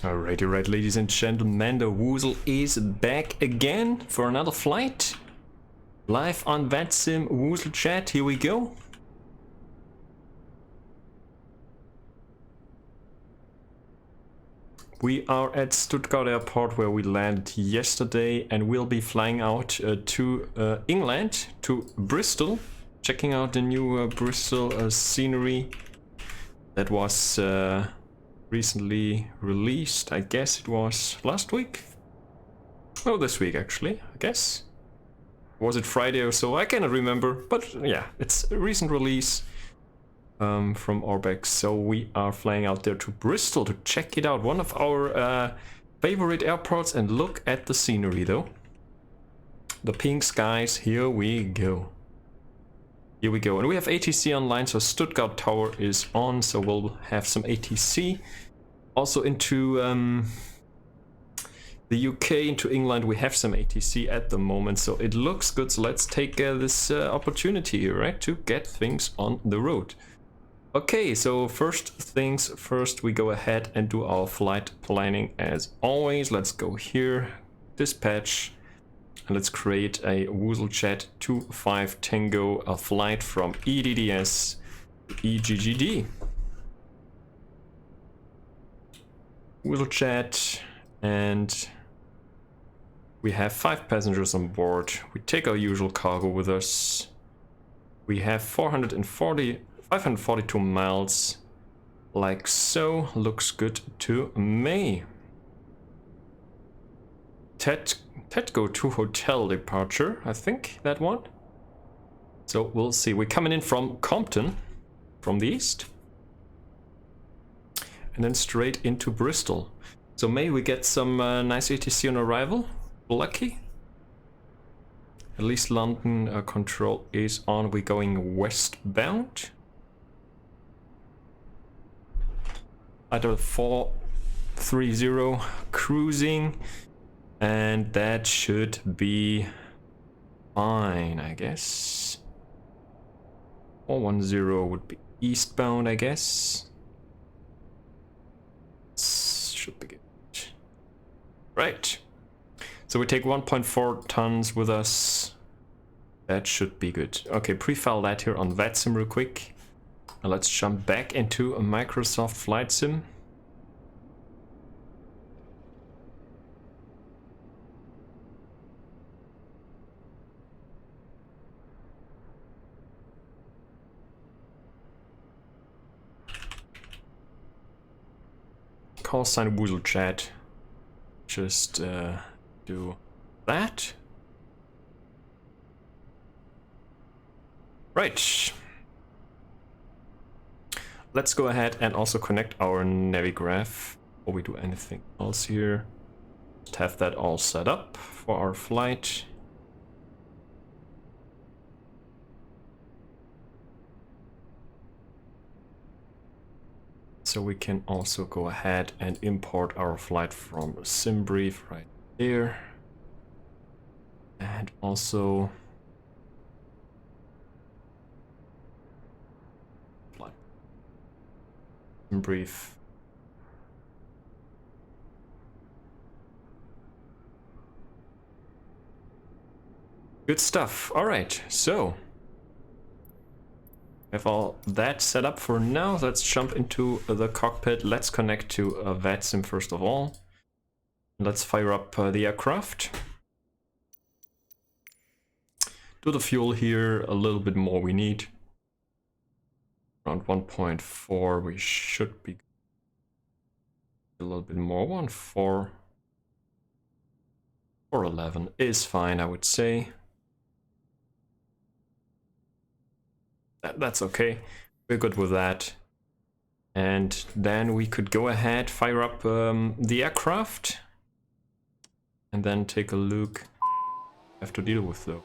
Alrighty, right, ladies and gentlemen, the Woozle is back again for another flight. Live on VATSIM WooselJet, here we go. We are at Stuttgart airport where we landed yesterday and we'll be flying out to England, to Bristol. Checking out the new Bristol scenery that was recently released. I guess it was last week? Oh, this week actually, I guess. Was it Friday or so? I cannot remember, but yeah, it's a recent release from Orbex. So we are flying out there to Bristol to check it out. One of our favorite airports, and look at the scenery though. The pink skies, here we go. Here we go, and we have ATC online, so Stuttgart Tower is on, so we'll have some ATC. Also into the UK, into England, we have some ATC at the moment, so it looks good. So let's take this opportunity here, right, to get things on the road. Okay, so first things first, we go ahead and do our flight planning as always. Let's go here, dispatch. Let's create a WooselJet 25 Tango, a flight from EDDS to EGGD. WooselJet, and we have 5 passengers on board. We take our usual cargo with us. We have 542 miles, like so. Looks good to me. Go to hotel departure, I think, that one. So we'll see. We're coming in from Compton, from the east. And then straight into Bristol. So maybe we get some nice ATC on arrival. Lucky. At least London control is on. We're going westbound. At a 430 cruising. And that should be fine, I guess. 410 would be eastbound, I guess. Should be good. Right. So we take 1.4 tons with us. That should be good. Okay, pre-file that here on VATSIM real quick. Now let's jump back into a Microsoft Flight Sim. Call sign WooselJet. Just do that. Right. Let's go ahead and also connect our Navigraph before we do anything else here. Just have that all set up for our flight. So we can also go ahead and import our flight from SimBrief right there. And also flight SimBrief. Good stuff. All right, so have all that set up for now. Let's jump into the cockpit. Let's connect to VATSIM first of all. Let's fire up the aircraft. Do the fuel here, a little bit more we need. Around 1.4 we should be. A little bit more, 1.4. 411 is fine, I would say. That's okay, we're good with that. And then we could go ahead, fire up the aircraft, and then take a look. Have to deal with though.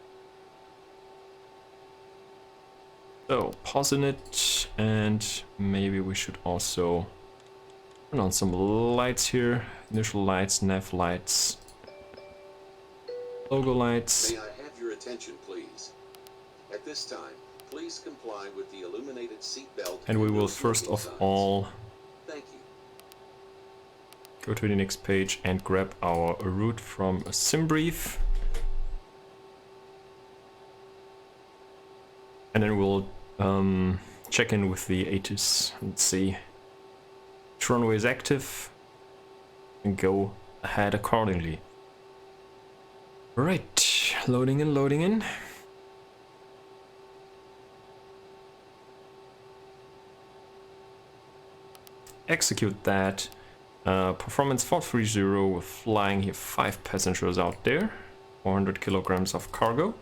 So pausing it, and maybe we should also turn on some lights here. Initial lights, nav lights, logo lights. May I have your attention, please? At this time, please comply with the illuminated seatbelt. And we will first of all Thank you. go to the next page and grab our route from a sim brief. And then we'll check in with the ATIS and see which runway is active and go ahead accordingly. Right, loading in, loading in. Execute that. Performance 430, we're flying here 5 passengers out there, 400 kilograms of cargo.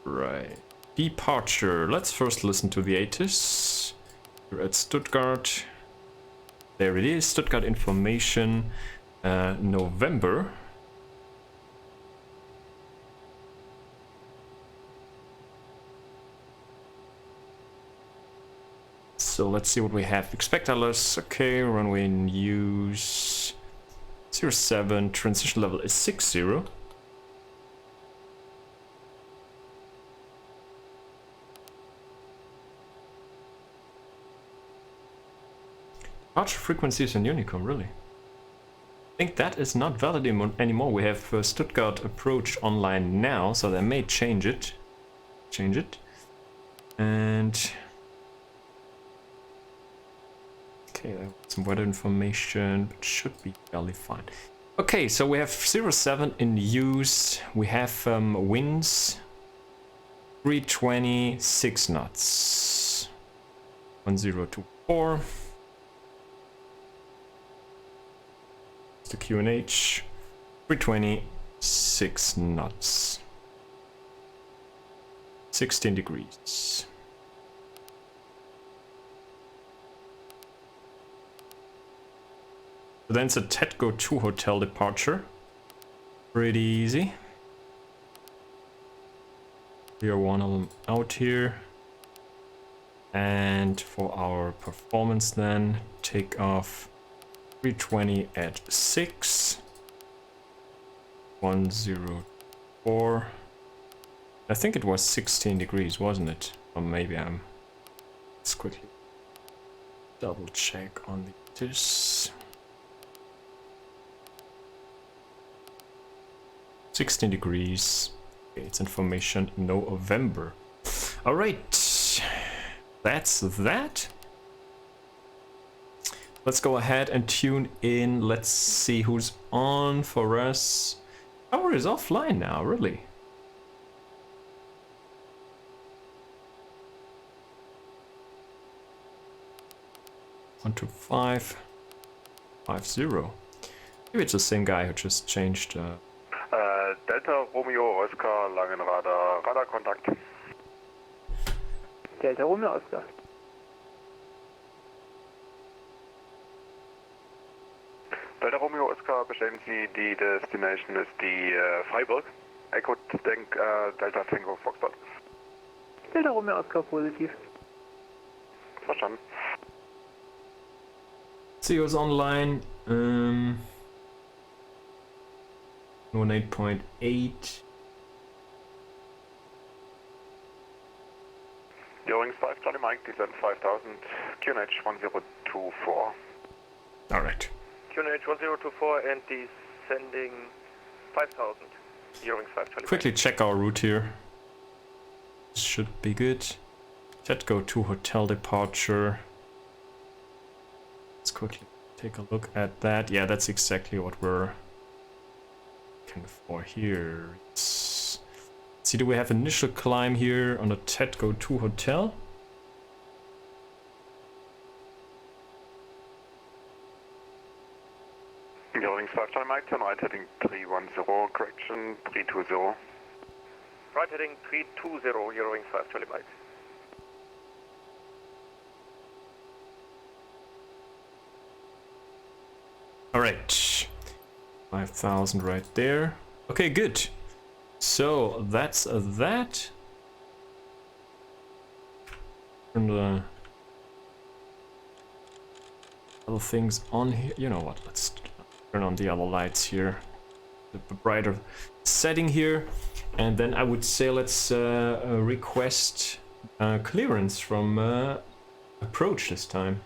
Right, departure. Let's first listen to the ATIS. We're at Stuttgart. There it is, Stuttgart information, November. So let's see what we have. Expect LS, okay, runway in use 07, transition level is 60. Departure frequencies in Unicom, really? I think that is not valid anymore. We have Stuttgart approach online now, so they may change it. And okay, some weather information, but should be fairly fine. Okay, so we have 07 in use. We have winds 320, 6 knots. 1024. The QNH 320, 6 knots. 16 degrees. So then it's a Takeoff 2 hotel departure. Pretty easy. We are one of them out here. And for our performance then, take off 320 at 6. 104. I think it was 16 degrees, wasn't it? Or maybe let's quickly double check on this. 16 degrees. Okay, it's information November. All right, that's that. Let's go ahead and tune in. Let's see who's on for us. Power is offline now, really. One, 2, 5, 5, 0. Maybe it's the same guy who just changed. Delta Romeo Oscar Langenradar Radar Kontakt. Delta Romeo Oscar. Delta Romeo Oscar, bestätigen Sie, die Destination ist die Freiburg. Echo Delta Tango Foxtrot. Delta Romeo Oscar positiv. Verstanden. CEO's online. 18.8. Eurowings 5 Charlie Mike, descent 5000, QNH 1024. All right. QNH 1024 and descending 5000. Eurowings 5 Charlie Quickly check our route here. Should be good. Takeoff 2 hotel departure. Let's quickly take a look at that. Yeah, that's exactly what we're looking for here. Let's see, do we have initial climb here on the Takeoff 2 hotel? Eurowings 5 Charlie Mike, turn right heading 310, correction 320. Right heading 320, Eurowings 5 Charlie Mike. All right, 5,000 right there. Okay, good. So that's that. Turn the other things on here. You know what? Let's turn on the other lights here. The brighter setting here, and then I would say let's request clearance from approach this time.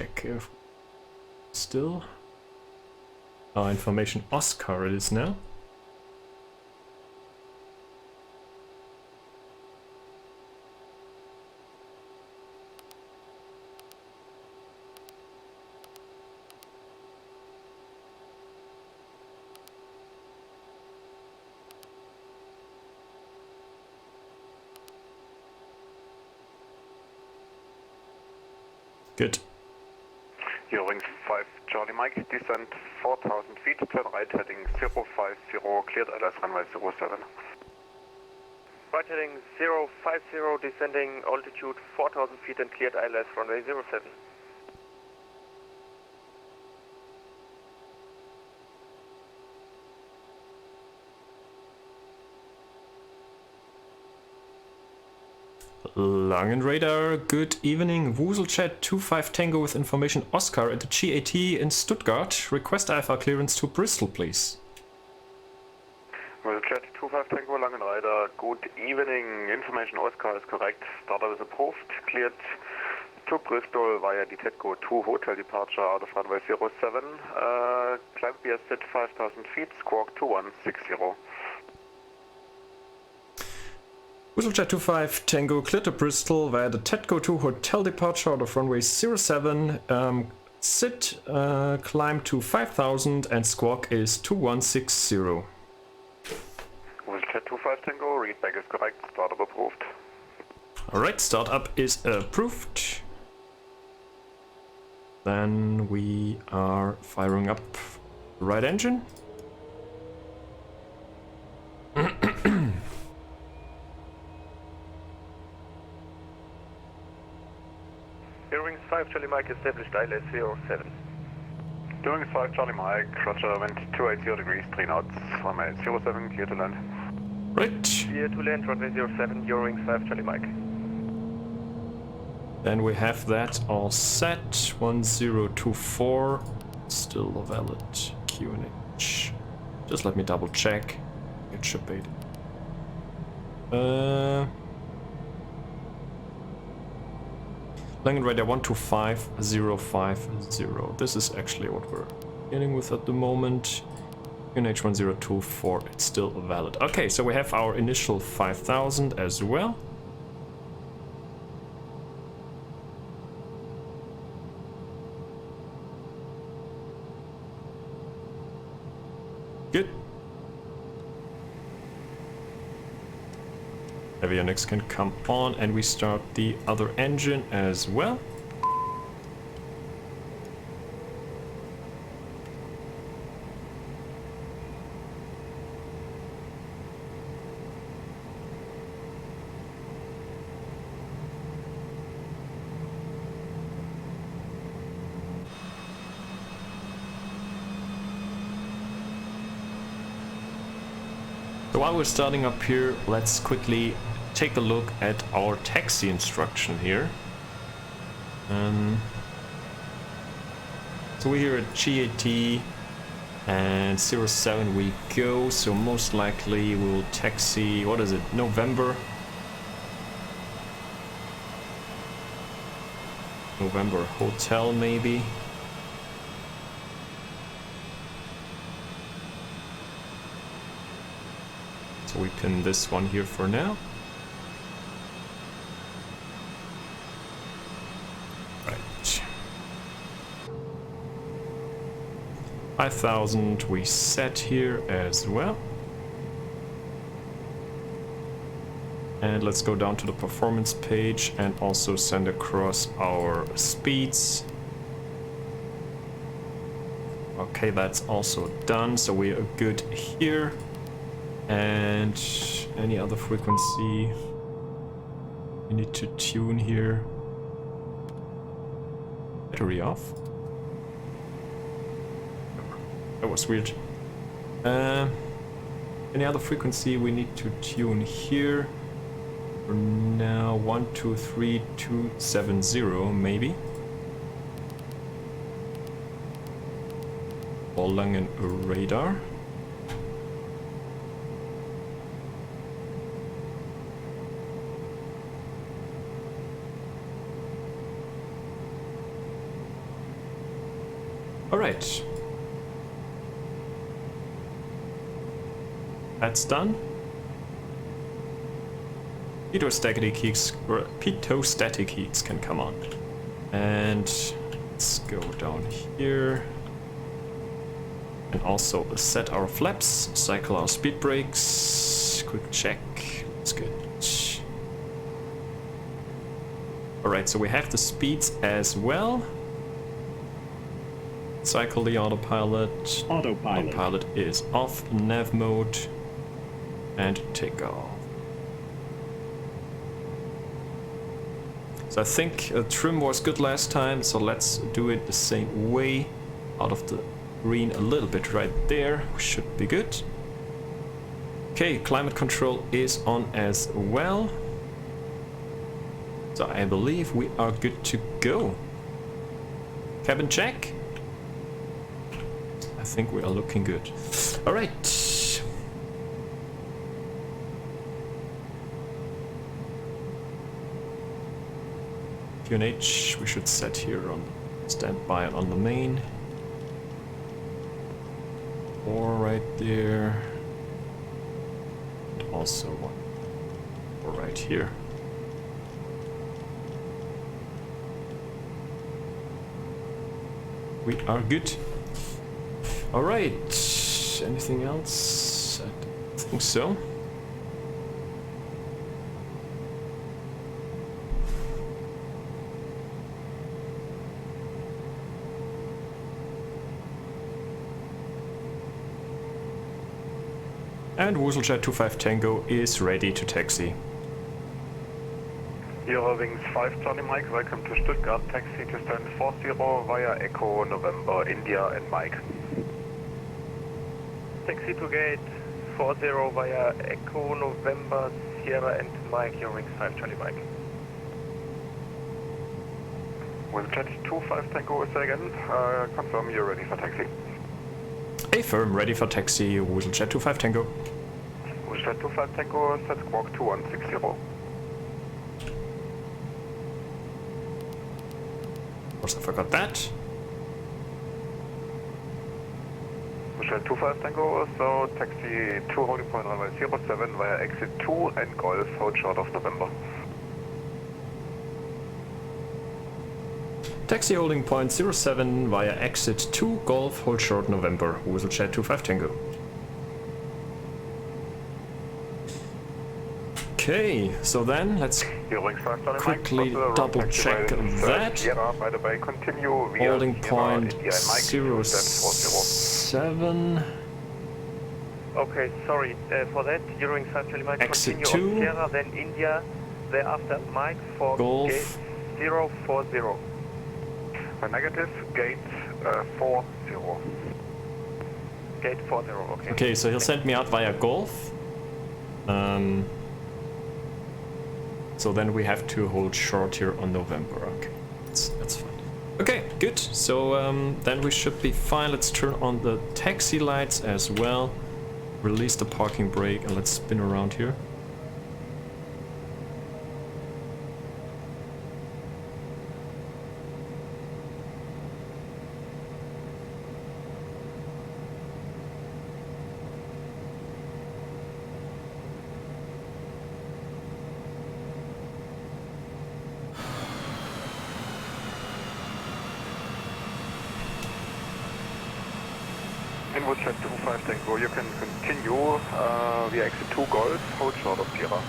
check if still. Information Oscar it is now. Good. Eurowings 5 Charlie Mike, descent 4,000 feet, turn right heading 050, cleared LS runway 07. Right heading 050, descending altitude 4,000 feet and cleared ILS runway 07. Langen Radar, good evening. WooselJet 25 Tango with information Oscar at the GAT in Stuttgart. Request Alpha clearance to Bristol, please. WooselJet 25 Tango Langen Rider, good evening. Information Oscar is correct. Starter is approved. Cleared to Bristol via the TEDCO 2 hotel departure out of runway 07. Climb BS at 5,000 feet, squawk 2160. WooselJet 25 Tango cleared to Bristol via the TEDCO 2 hotel departure out of runway 07. Sit, climb to 5,000 and squawk is 2160. WooselJet 25 Tango, readback is correct. Startup approved. Alright, startup is approved. Then we are firing up the right engine. Eurowings 5 Charlie Mike established ILS 07. Eurowings 5 Charlie Mike, Roger, wind 280 degrees, 3 knots, runway 07, clear to land. Right. Clear to land runway 07, Eurowings 5 Charlie Mike. Then we have that all set. 1024. Still a valid QNH. Just let me double check. It should be. Langen Radar 125050. This is actually what we're dealing with at the moment. QNH 1024. It's still valid. Okay, so we have our initial 5000 as well. Good. Avionics can come on and we start the other engine as well. So while we're starting up here, let's quickly take a look at our taxi instruction here. So we're here at GAT and 07 we go, so most likely we'll taxi, what is it, November Hotel maybe. So we pin this one here for now. Right. 5000 we set here as well. And let's go down to the performance page and also send across our speeds. Okay, that's also done, so we are good here. And any other frequency we need to tune here. Battery off. That was weird. Any other frequency we need to tune here. For now, 123270 maybe. Langen Radar. Alright. That's done. Pitot-static heats can come on. And let's go down here. And also set our flaps, cycle our speed brakes. Quick check. That's good. Alright, so we have the speeds as well. Cycle the autopilot. Autopilot is off, nav mode, and take off. So I think trim was good last time, so let's do it the same way. Out of the green a little bit right there, should be good. Okay, climate control is on as well. So I believe we are good to go. Cabin check. I think we are looking good. All right. QNH we should set here on standby on the main. Or right there. And also one or right here. We are good. All right. Anything else? I don't think so. And WooselJet 25 Tango is ready to taxi. Here Wings 5 Charlie Mike, welcome to Stuttgart, taxi to stand 40 via Echo November India and Mike. Taxi to gate 40 via Echo November Sierra and Mike, your Wings 5 Charlie Mike. WooselJet 25 Tango is again, confirm you're ready for taxi. Affirm, ready for taxi, WooselJet 25 Tango. WooselJet 25 Tango, set squawk 2160. Of course I forgot that. WooselJet 25 Tango, so taxi 2 holding point runway 07 via exit 2 and Golf, hold short of November. Taxi holding point 07 via exit 2, Golf, hold short November, WooselJet 25 Tango. Okay, so then let's quickly double check that. Holding point 07. Okay, sorry for that. During South Charlie Mike, Exit continue 2. on Sierra, then India, thereafter Mike for Golf. gate 040. Negative, gate 40. Gate 40, okay. Okay, so he'll send me out via Golf. So then we have to hold short here on November. Okay, that's fine. Okay, good. So then we should be fine. Let's turn on the taxi lights as well. Release the parking brake and let's spin around here. In WooselJet 25 Tango, you can continue via exit 2 Golf, hold short of Sierra.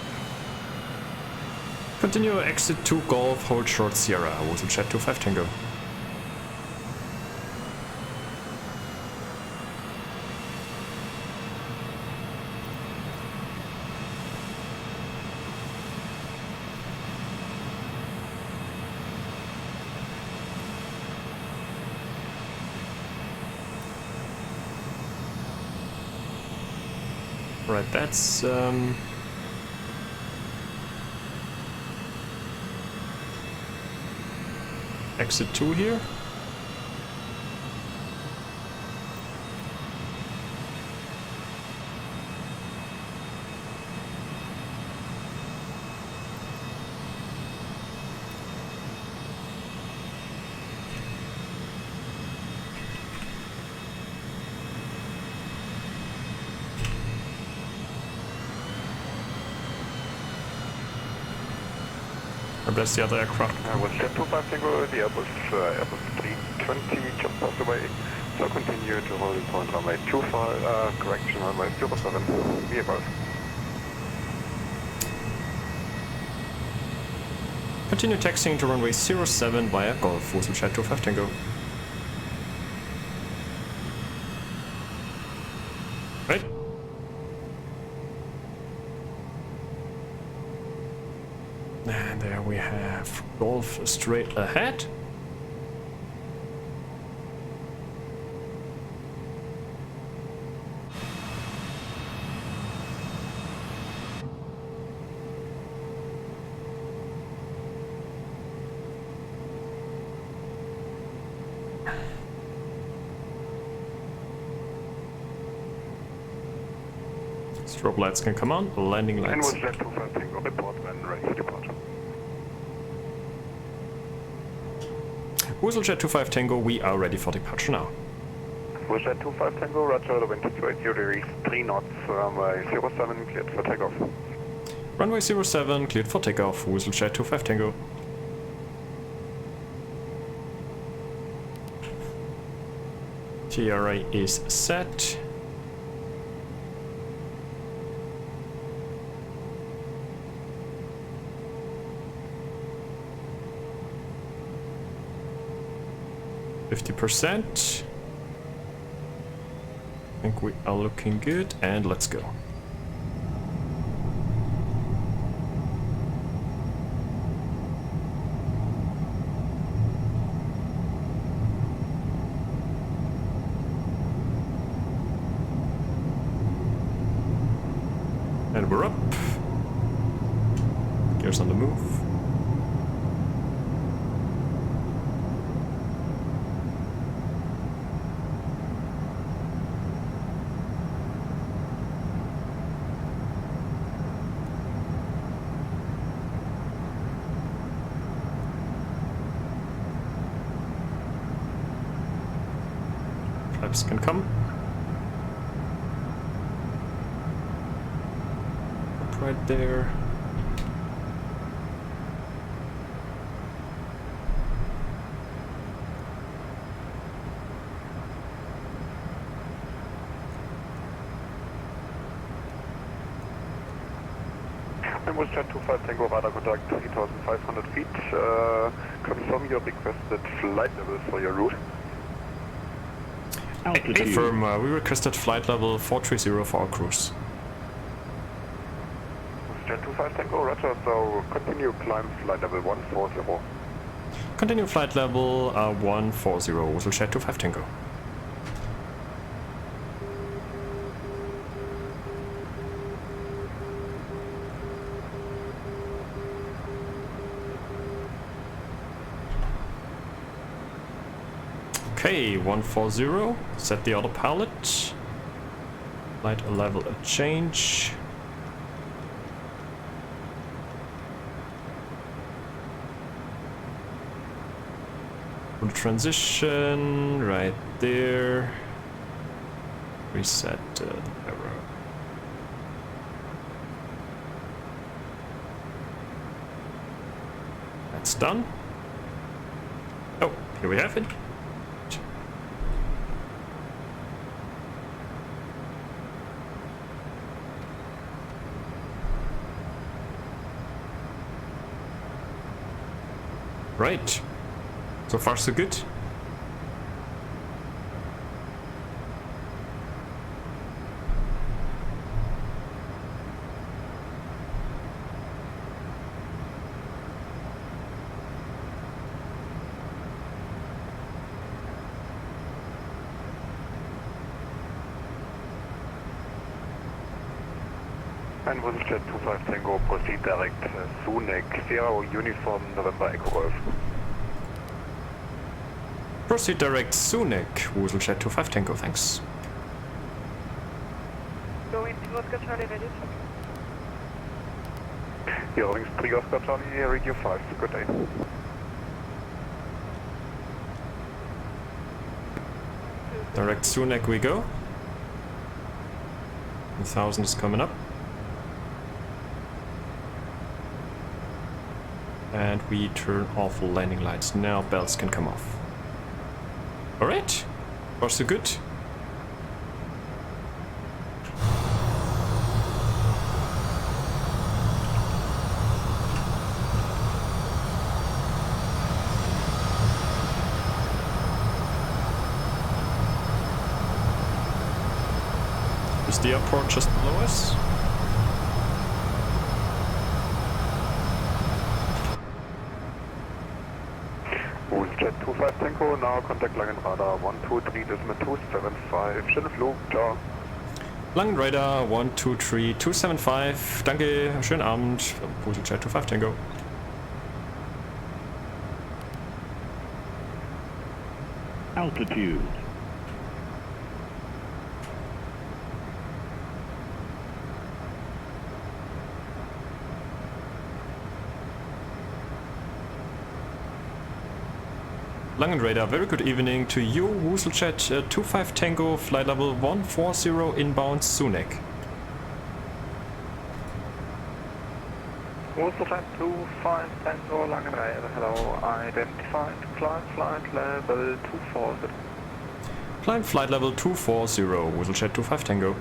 Continue exit 2 Golf, hold short Sierra, WooselJet 25 Tango. Right, that's exit 2 here. God bless the other aircraft. WooselJet 25 Tango, the Airbus 320 just passed away. So continue to holding point runway 25, correction runway 07, be above. Continue taxiing to runway 07 via Golf, WooselJet 25 Tango. Right. And there we have Golf straight ahead. Strobe lights can come on, landing And lights. WooselJet 25 Tango, report when ready for departure. WooselJet 25 Tango, we are ready for departure now. WooselJet 25 Tango, roger, the wind is 280 degrees, 3 knots, runway 07, cleared for takeoff. Runway 07, cleared for takeoff, WooselJet 25 Tango. TRA is set. %. I think we are looking good, and let's go. And we're up. Gears on the move. Flaps can come. Up right there. And WooselJet 25 Tango, radar contact 3,500 feet. Confirm your requested flight level for your route. Confirm, we requested flight level 430 for our cruise. WooselJet 25 Tango, roger, so continue climb flight level 140. Continue flight level 140, WooselJet 25 Tango. Okay, 140, set the autopilot. Light level a change. Full transition, right there. Reset the power. That's done. Oh, here we have it. Right. So far so good. And WooselJet 25 Tango, proceed direct, Sunek, Sierra Uniform, November Echo Golf. Proceed direct Sunek, WooselJet 25 Tango, thanks. Going to Oscar Charlie, ready? Hearings 3 Oscar Charlie, Radio 5, good day. Direct Sunek we go. 1000 is coming up. and we turn off landing lights. Now belts can come off. Alright, far so good. Is the airport just below us? WooselJet 25 Tango, now contact Langen Radar 123.275, schönen Flug, ciao. Langen Radar 123.275, danke, schönen Abend, WooselJet 25 Tango. Altitude. Langen Radar, very good evening to you, WooselJet 25 Tango, flight level 140 inbound Sunek. WooselJet 25 Tango, Langen Radar, hello, identified, climb flight level 240. Climb flight level 240, WooselJet 25 Tango.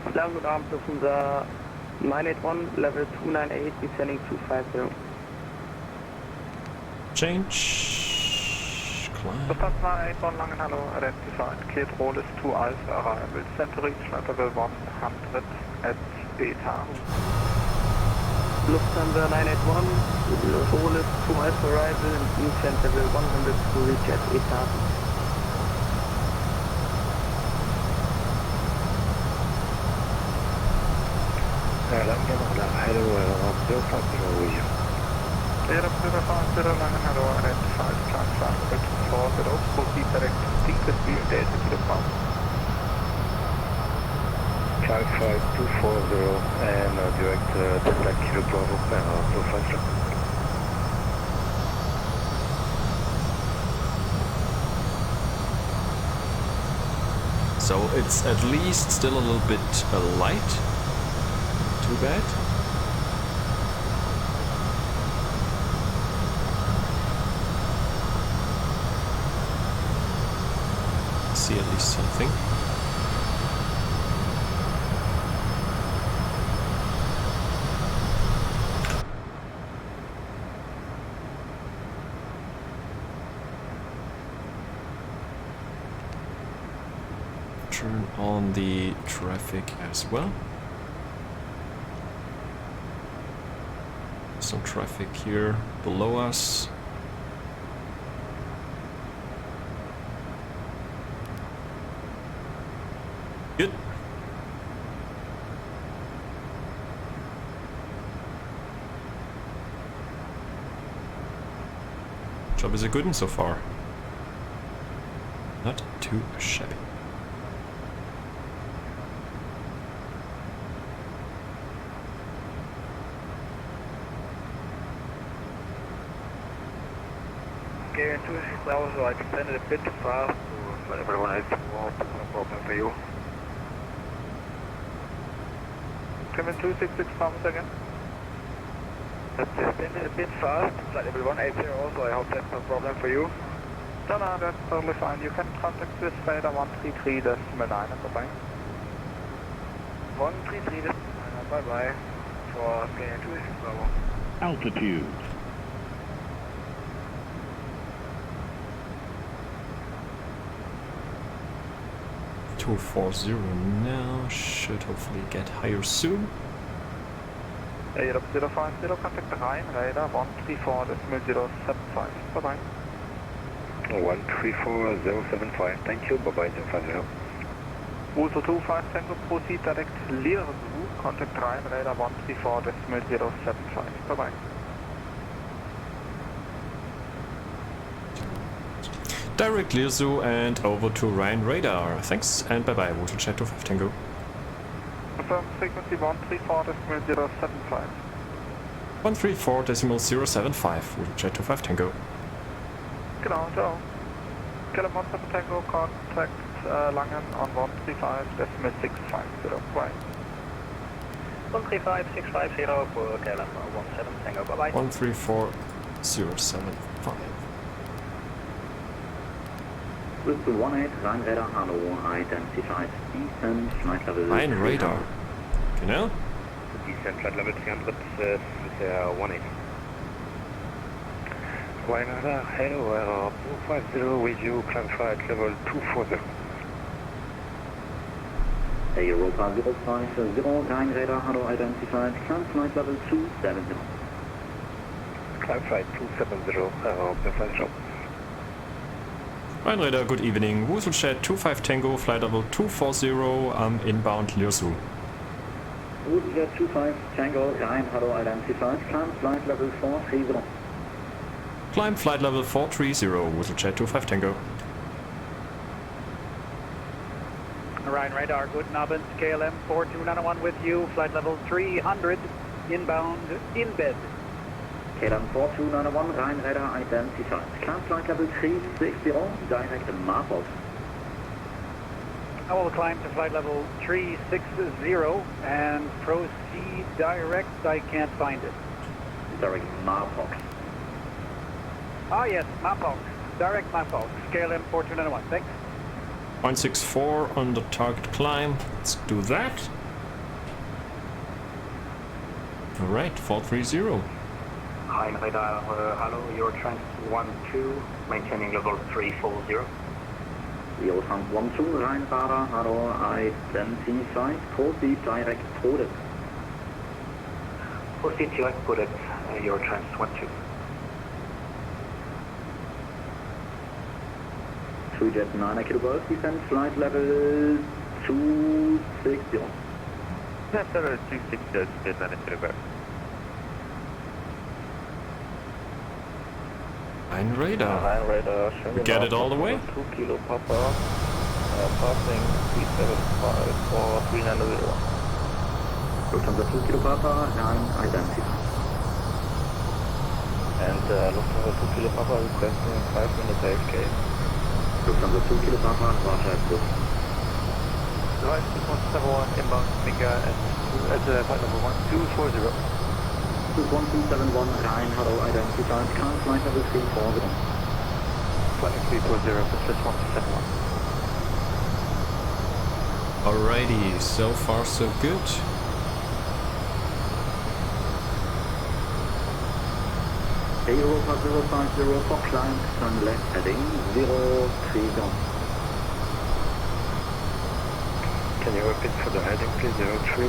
Hello, good afternoon, this is 981, level 298, descending 250. Change. Climb. Lufthansa 981, Langen, hello, identified, cleared roll is 2 Alpha arrival, center reach flight level 100 at Beta. Lufthansa 981, roll is 2 Alpha arrival, descent level 100 to reach at Beta. Langen Radar, hello, 105 over you. Clear up 050, Langen, hello, identified, climb flight level 240, proceed direct to Tinker Speed, Delta Kilo Pound. 55240 and direct Delta Kilo Bravo, profile. So it's at least still a little bit light. Too bad. See at least something. Turn on the traffic as well. Some traffic here below us. Good. Job is a good one so far. Not too shabby. Okay, into also I descended a bit fast to let everyone else walk, no problem for you. Come in 266 Thomas again. That's descended a bit fast, flight everyone 80 also, I hope that's no problem for you. No, that's totally fine. You can contact this radar 133.9 and bye-bye. 133.9, bye-bye for scanning 266 Bravo. Altitude. Now, should hopefully get higher soon. 050, contact the Rhein, radar 134.075, bye-bye. 134075, thank you, bye-bye, 050. Uso 25 Tango, proceed direct Leerzu, contact Rhein, radar 134.075, bye-bye. Direct Leerzu and over to Ryan Radar. Thanks and bye bye, WooselJet 25 Tango. Confirm frequency 134.075. 134.075, WooselJet 25 Tango. Genau, ciao. Kilo Monster Tango, contact Langen on 135.650, bye. 135650 for KLM 17 Tango, bye-bye. 134075. Bristol 18, Rhein Radar, hello, identified descent, flight level Ein Radar. Genau. Descent, flight level 300 with 18. Rhein Radar, hello, 250 with you, climb flight level 240. Europa 050, Rhein Radar, hello, identified, climb flight level 270. Climb flight 270, 050. Ein Radar, good evening. WooselJet 25 Tango, flight level 240, inbound Lyosu. WooselJet 25 Tango, Rhein, hello, identified, climb flight level 430. Climb flight level 430, WooselJet 25 Tango. Ryan Radar, good Abend, KLM 4291 with you, flight level 300, inbound, in bed. KLM 4291, Rhein Radar identified. Climb flight level 360, direct Marburg. I will climb to flight level 360 and proceed direct. I can't find it. Direct Marburg. Ah yes, Mapbox. Direct Mapbox. KLM 4291. Thanks. 164 on the target climb. Let's do that. Alright, 430. Rhein Radar, hello, your trans 12, maintaining level 340. Your trans 12, Rhein Radar, hello, identified, proceed direct Product. Proceed direct Product, your trans 12. CJ4 9 kg, descent flight level 260. That's 260, speed 9 kg. Ein Radar. Rhein Radar, We get it all the way? 2 kilo Papa, passing 375 for 390. Lufthansa 2 kilo Papa, Rhein identified. And Lufthansa 2 kilo Papa requesting 5 minutes AFK. Lufthansa 2 kilo Papa, Roger, good. Right, 171 inbound Mika at flight number 1240. 1271, Rhein, hello, identified, climb flight level 340. Flight 340, just 171. Alrighty, so far so good. Europa 050 for climb, turn left heading 030. Can you repeat for the heading, please? 03.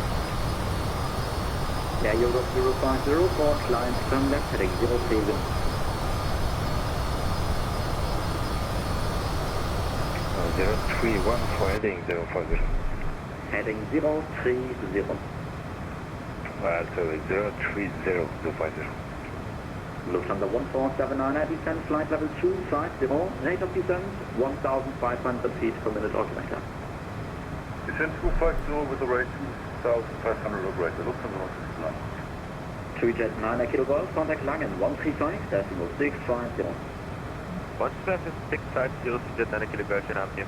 Yeah, Europa 050 for climb, turn left heading 030. Oh, 031 for heading 050. Heading 030. Well, so 030 050. Lufthansa 1479, descent flight level 250, rate of descent 1,500 feet per minute operator. Descent 250 with the rate 2,500 operator, Lufthansa 169. CJ4 9 kilo Golf, contact Langen 135.650. 135.650, CJ 9 kilo Golf, den haben wir.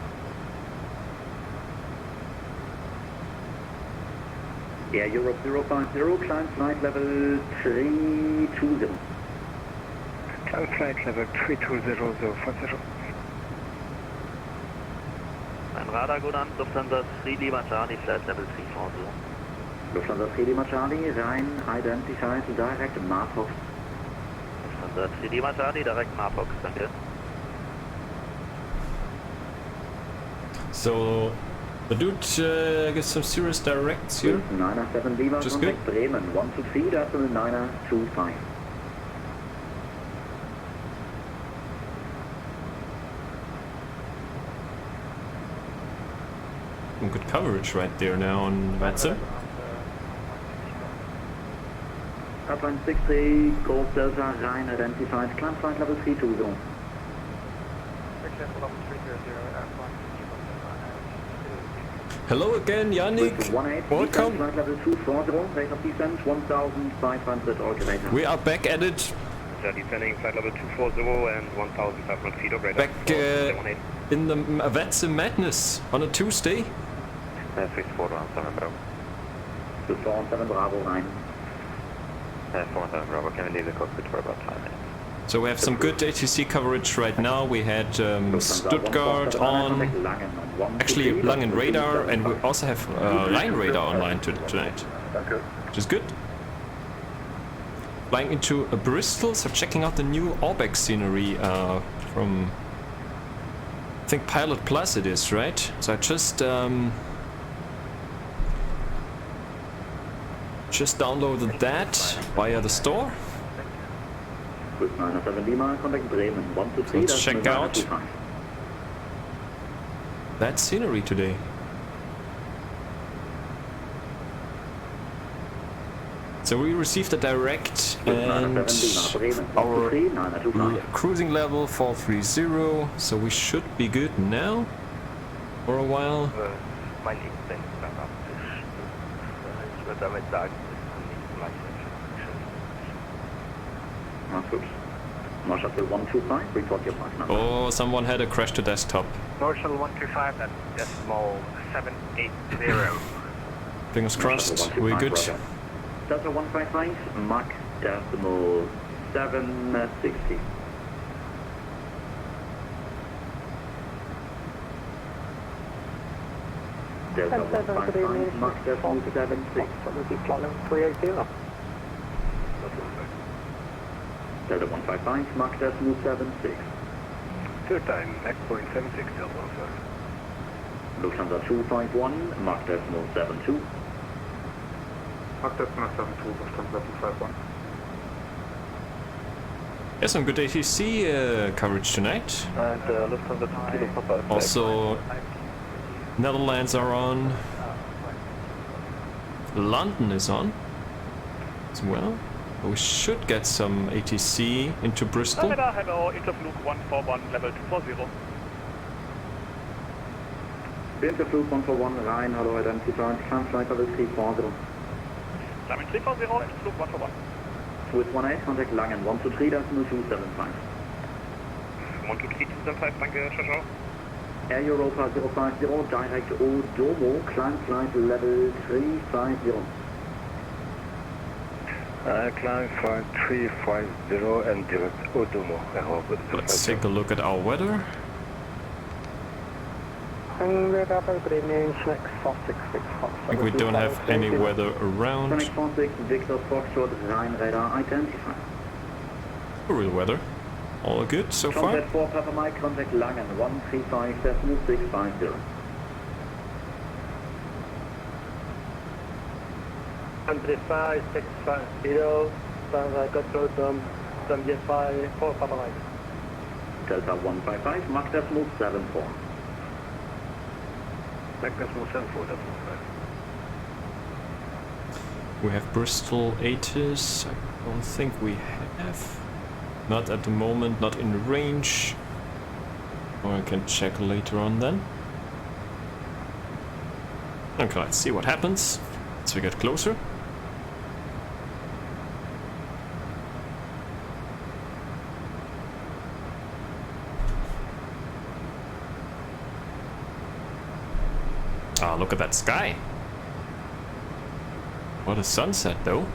Air Europe 050, climb flight level 320. Climb flight level 320, 050. Ein Radar, gut an, Lufthansa 3 Lima Charlie, flight level 340. Lufthansa 3 Lima Charlie, Rhein identified, direct Marburg. Lufthansa 3 Lima Charlie, direct Marburg, danke. So the dude gets some serious directs here. 907 Lima, Just contact good. Bremen 123, decimal 925. Some good coverage right there now on VATSIM. Airplane 63, Golf Delta, Rhein identified, climb flight level 320. Hello again, Yannick. Welcome. Flight level 240, rate of descent 1,500 operator. We are back at it. Descending flight level 240 and 1,500 feet operator. Back in the VATSIM madness on a Tuesday. 64 on 7 bro. Before 7 Bravo rein. 47 Bravo, can we leave the cockpit for about 5 minutes? So we have some good ATC coverage right now. We had Stuttgart on, actually Langen radar, and we also have line radar online tonight, which is good. Flying into Bristol, so checking out the new Orbeck scenery from, I think, Pilot Plus it is, right? So I just downloaded that via the store. Let's check out that scenery today. So we received a direct and our cruising level 430, so we should be good now for a while. Mein Instinkt danach ist, ich würde damit sagen, Marshall 125, report your flight number. Oh, someone had a crash to desktop. Marshall 125, that's decimal 780. Fingers crossed, we're good. Delta 155, Mach decimal 760. Delta 155, Mach decimal 76. Delta 155, Mach decimal 76. Third time, Mach point 76, Delta 15. Lufthansa 251, Mach decimal 72. Mach decimal 72, Lufthansa 251. Yes, some good ATC coverage tonight. And Lufthansa 2 Kilo Papa. Also, Netherlands are on. London is on as well. We should get some ATC into Bristol. Hello, Interflug 141, level 240. Interflug 141, rein, hello, identified, climb flight level 340. Climbing 340, Interflug 141. Swiss 18, contact Langen, 123, decimal 275. 123, 275, danke, ciao, ciao. Air Europa 050, direct Odomo, climb flight level 350. Climb flight 350 and direct Odomo. Let's take a look at our weather. I think we don't have any weather around. Sonic 46, Victor Foxtrot, Rhine radar identified. Real weather. All good so far. Contact 4 Papa Mike, contact Langen, 135.650. 135.650, standard control from CJ4 4 Papa Mike. Delta 155, Mach decimal 74. Mach decimal 74, decimal 5. We have Bristol 80s. I don't think we have. Not at the moment, not in range. Or I can check later on then. Okay, let's see what happens as we get closer. Ah, look at that sky. What a sunset though.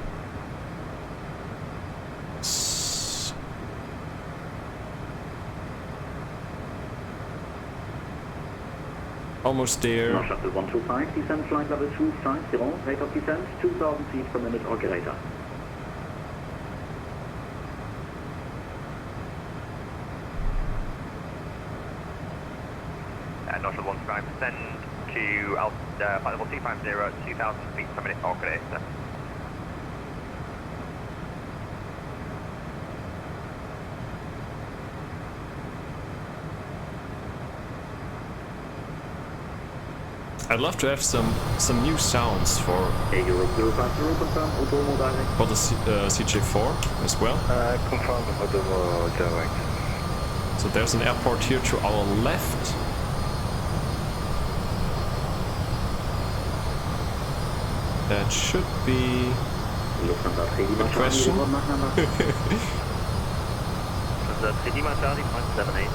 Almost there. Shuttle 125, descent flight level 250, rate of descent 2000 feet per minute or greater. Shuttle 125, descend to flight level 250, 2000 feet per minute or greater. I'd love to have some new sounds for the CJ4 as well. Confirm Odomo direct. So there's an airport here to our left. That should be a question. The Lima Charlie 0.78.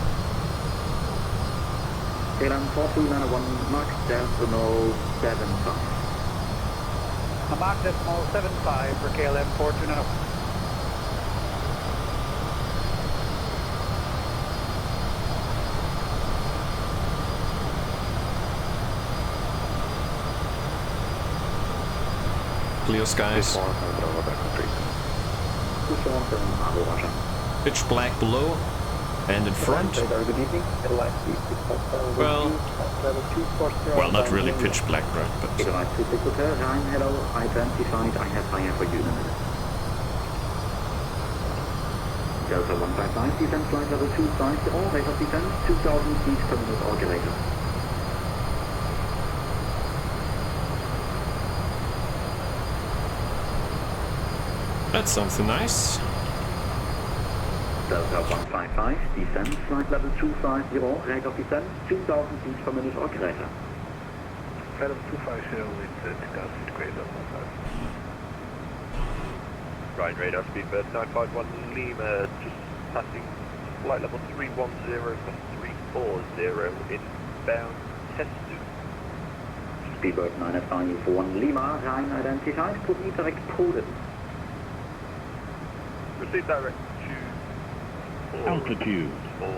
KLM 4291 Mach decimal 75. Mark decimal 75 for KLM 429. Clear skies. Pitch black below and in front. Well, not really pitch black, right? But hello, identified, I have higher for you in a minute. Delta 155, descent flight level 250, all rate of descent, 2000 feet per minute or greater. That's something nice. Delta 155, descent, flight level 250, rate of descent, 2000 feet per minute or greater. Flight level 250 with 2000 feet greater. Right, radar speedbird 951 Lima, just passing flight level 310 for 340 inbound test. Speedbird 951 Lima, Rhein identified, proceed direct Polen. Proceed direct to altitude for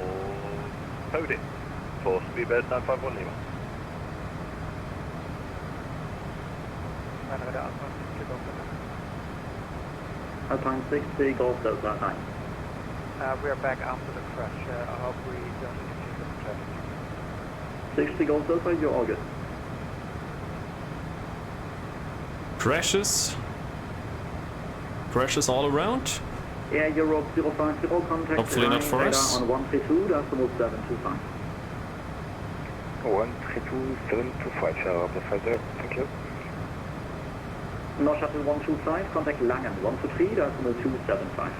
Poden for speedbird 951 Lima. Alpine 60, Golf Delta 9. We are back after the crash. I hope we don't interfere with the traffic. 60 Golf Delta, you're all good. Crashes. Crashes all around. Air Europe 050, contact. Hopefully not for us. On 132, decimal 725. 132, 725, shall I there? Thank you. No shuttle 125, contact Langen 123, decimal 275.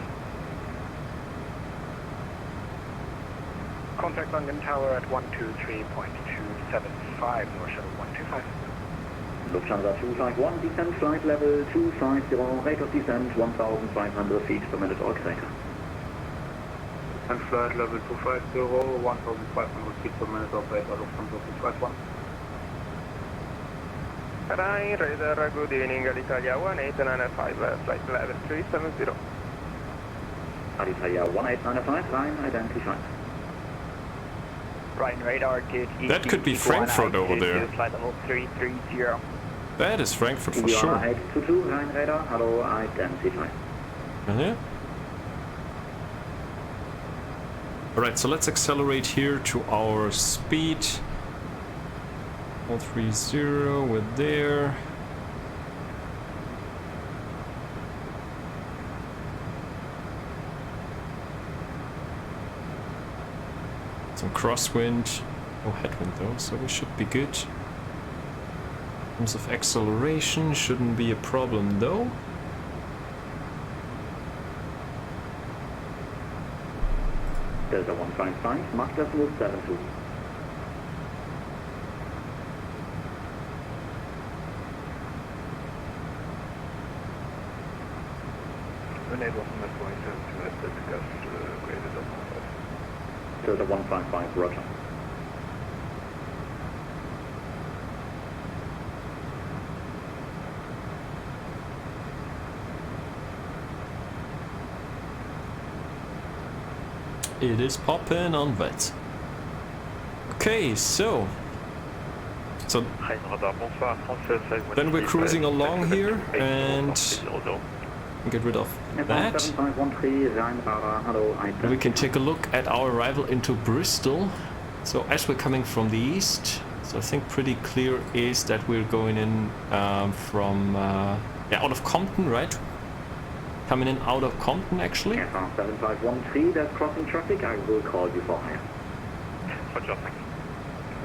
Contact London Tower at 123.275, North Shuttle 125. Lufthansa 251, descent flight level 250, rate of descent 1,500 feet per minute or greater. And flight level 250, 1,500 feet per minute or greater, Lufthansa 251. Rhein, radar, good evening, Alitalia 1895, flight level 370. Alitalia 1895, Rhein identified. Rhein radar, good evening. That could be Frankfurt over there. Flight level 330. That is Frankfurt for We sure. are 822, Rhein radar, hello, identified. Yeah. Alright, so let's accelerate here to our speed. 130, we're there. Some crosswind, no headwind though, so we should be good. In terms of acceleration, shouldn't be a problem though. Delta 155, Mach decimal 72. Enable from this point to discuss graded up. Delta 155, roger. It is popping on VATSIM. Okay, so then we're cruising along here and get rid of that. And we can take a look at our arrival into Bristol. So as we're coming from the east, so I think pretty clear is that we're going in from out of Compton, right? Coming in out of Compton actually. 7513, that's crossing traffic, I will call you for hire.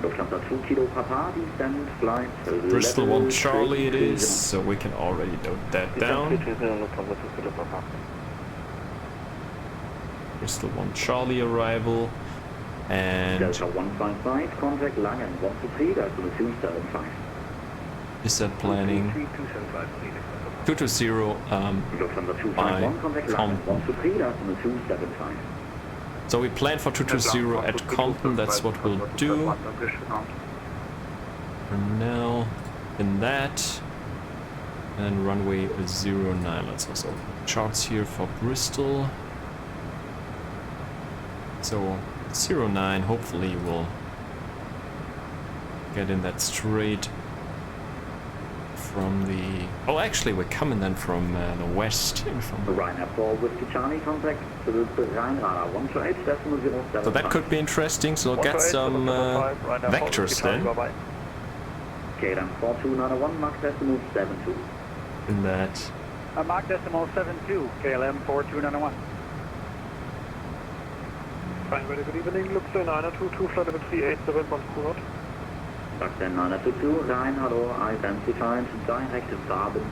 Lufthansa 2 Kilo Papa, descend flight. Bristol 1 Charlie it is, so we can already note that down. Bristol 1 Charlie arrival. And Delta 155, contact Langen 123, that's 275. is that planning? 220 Lufthansa 251, contact Langen 123, that's 275. So we plan for 220 at Compton, that's what we'll do. For now, in that. And runway 09. Let's also charts here for Bristol. So 09 hopefully will get in that straight from the... Oh, actually we're coming then from the west. From Ryanair 4 Whiskey Charlie, contact to the Rheinradar 128.007. So that could be interesting, so we'll get some vectors then. KLM 4291, Mach decimal 72. In that. Mach decimal 72, KLM 4291. Fine, very good evening. Luxor 922, flight level 380, inbound Stuttgart. Luxor 922, Rheinradar identified, direct Waben.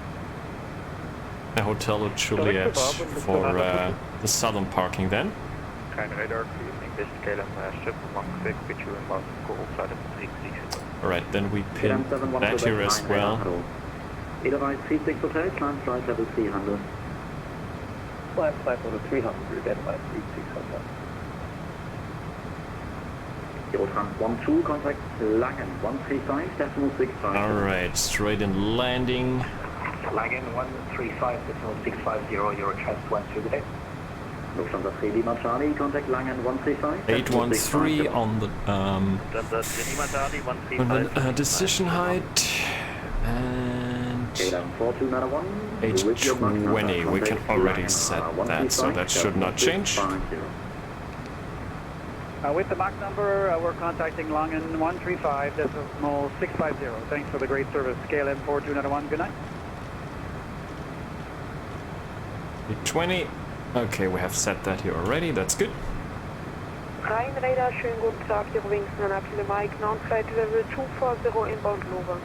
A Hotel at Juliet for the southern parking then. Kein radar, good evening. This is KLM ship, Mach 6, with you inbound Google, flight level 360. Alright, then we pin that here as well. Edelweiss 36 Hotel, climb flight level 300. Flight level 300, Edelweiss 36 Hotel. Eurotran 12, contact Langen 135, decimal 65. Alright, straight in landing. Langen 135, decimal 650, Eurotrans 12, good day. Lufthansa 3 Lima Charlie, contact Langen 135. 813 on the decision height. And 820, we can already set that, so that should not change. With the Mach number, we're contacting Langen 135, decimal 650. Thanks for the great service. KLM 4291, good night. 820. Okay, we have set that here already, that's good. Rheinradar, schönen guten Tag, Eurowings 9 Kilo Mike, non flight level 240 inbound Lover.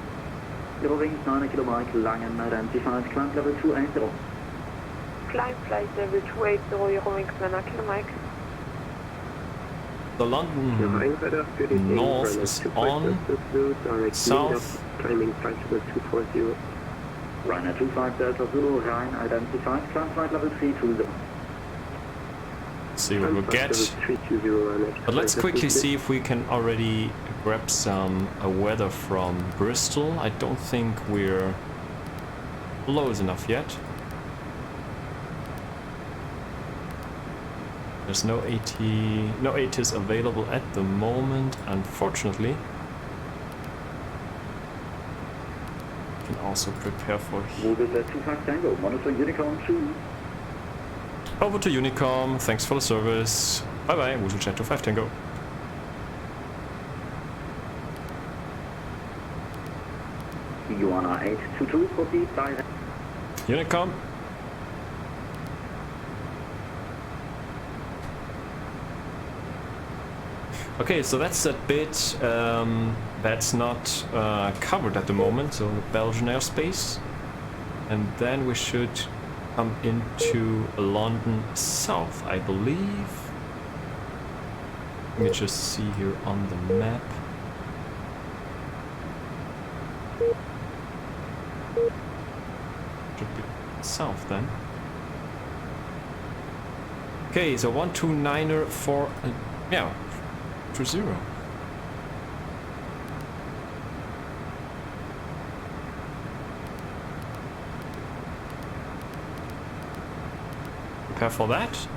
Eurowings 9 Kilo Mike, Langen identified, climb level 280. Climb flight level 280, Eurowings 9 Kilo Mike. The London North is on, south. Climbing flight level 240. Ryanair 25 Delta Zulu, Rhein identified, climb flight level 320. See what we'll get. But let's quickly see if we can already grab some weather from Bristol. I don't think we're close enough yet. There's no ATs available at the moment, unfortunately. We can also prepare for WooselJet 25 Tango, monitor Unicom 2. Over to Unicom, thanks for the service. Bye bye, WooselJet 25 Tango. Ioana 822, proceed direct. Unicom. Okay, so that's that bit that's not covered at the moment, so Belgian airspace. And then we should come into London South, I believe. Let me just see here on the map. Should be south then. Okay, so 129er for yeah, 20. Prepare for that,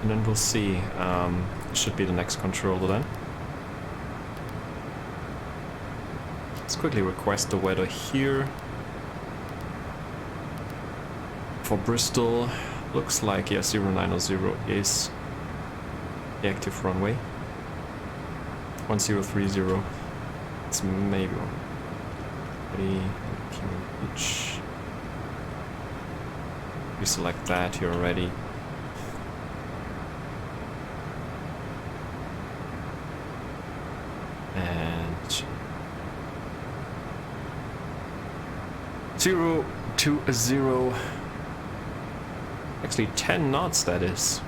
and then we'll see. Should be the next controller then. Let's quickly request the weather here for Bristol. Looks like, yeah, 0900 is the active runway. 1030. It's maybe beach. We select that here already. And 020. Actually 10 knots, that is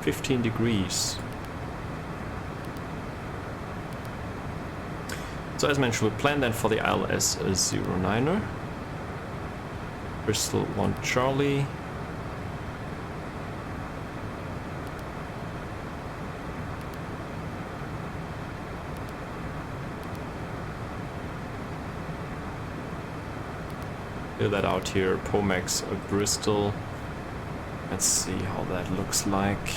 15 degrees. So as mentioned, we plan then for the ILS 09er. Bristol 1 Charlie. Fill that out here. Pomex Bristol. Let's see how that looks like.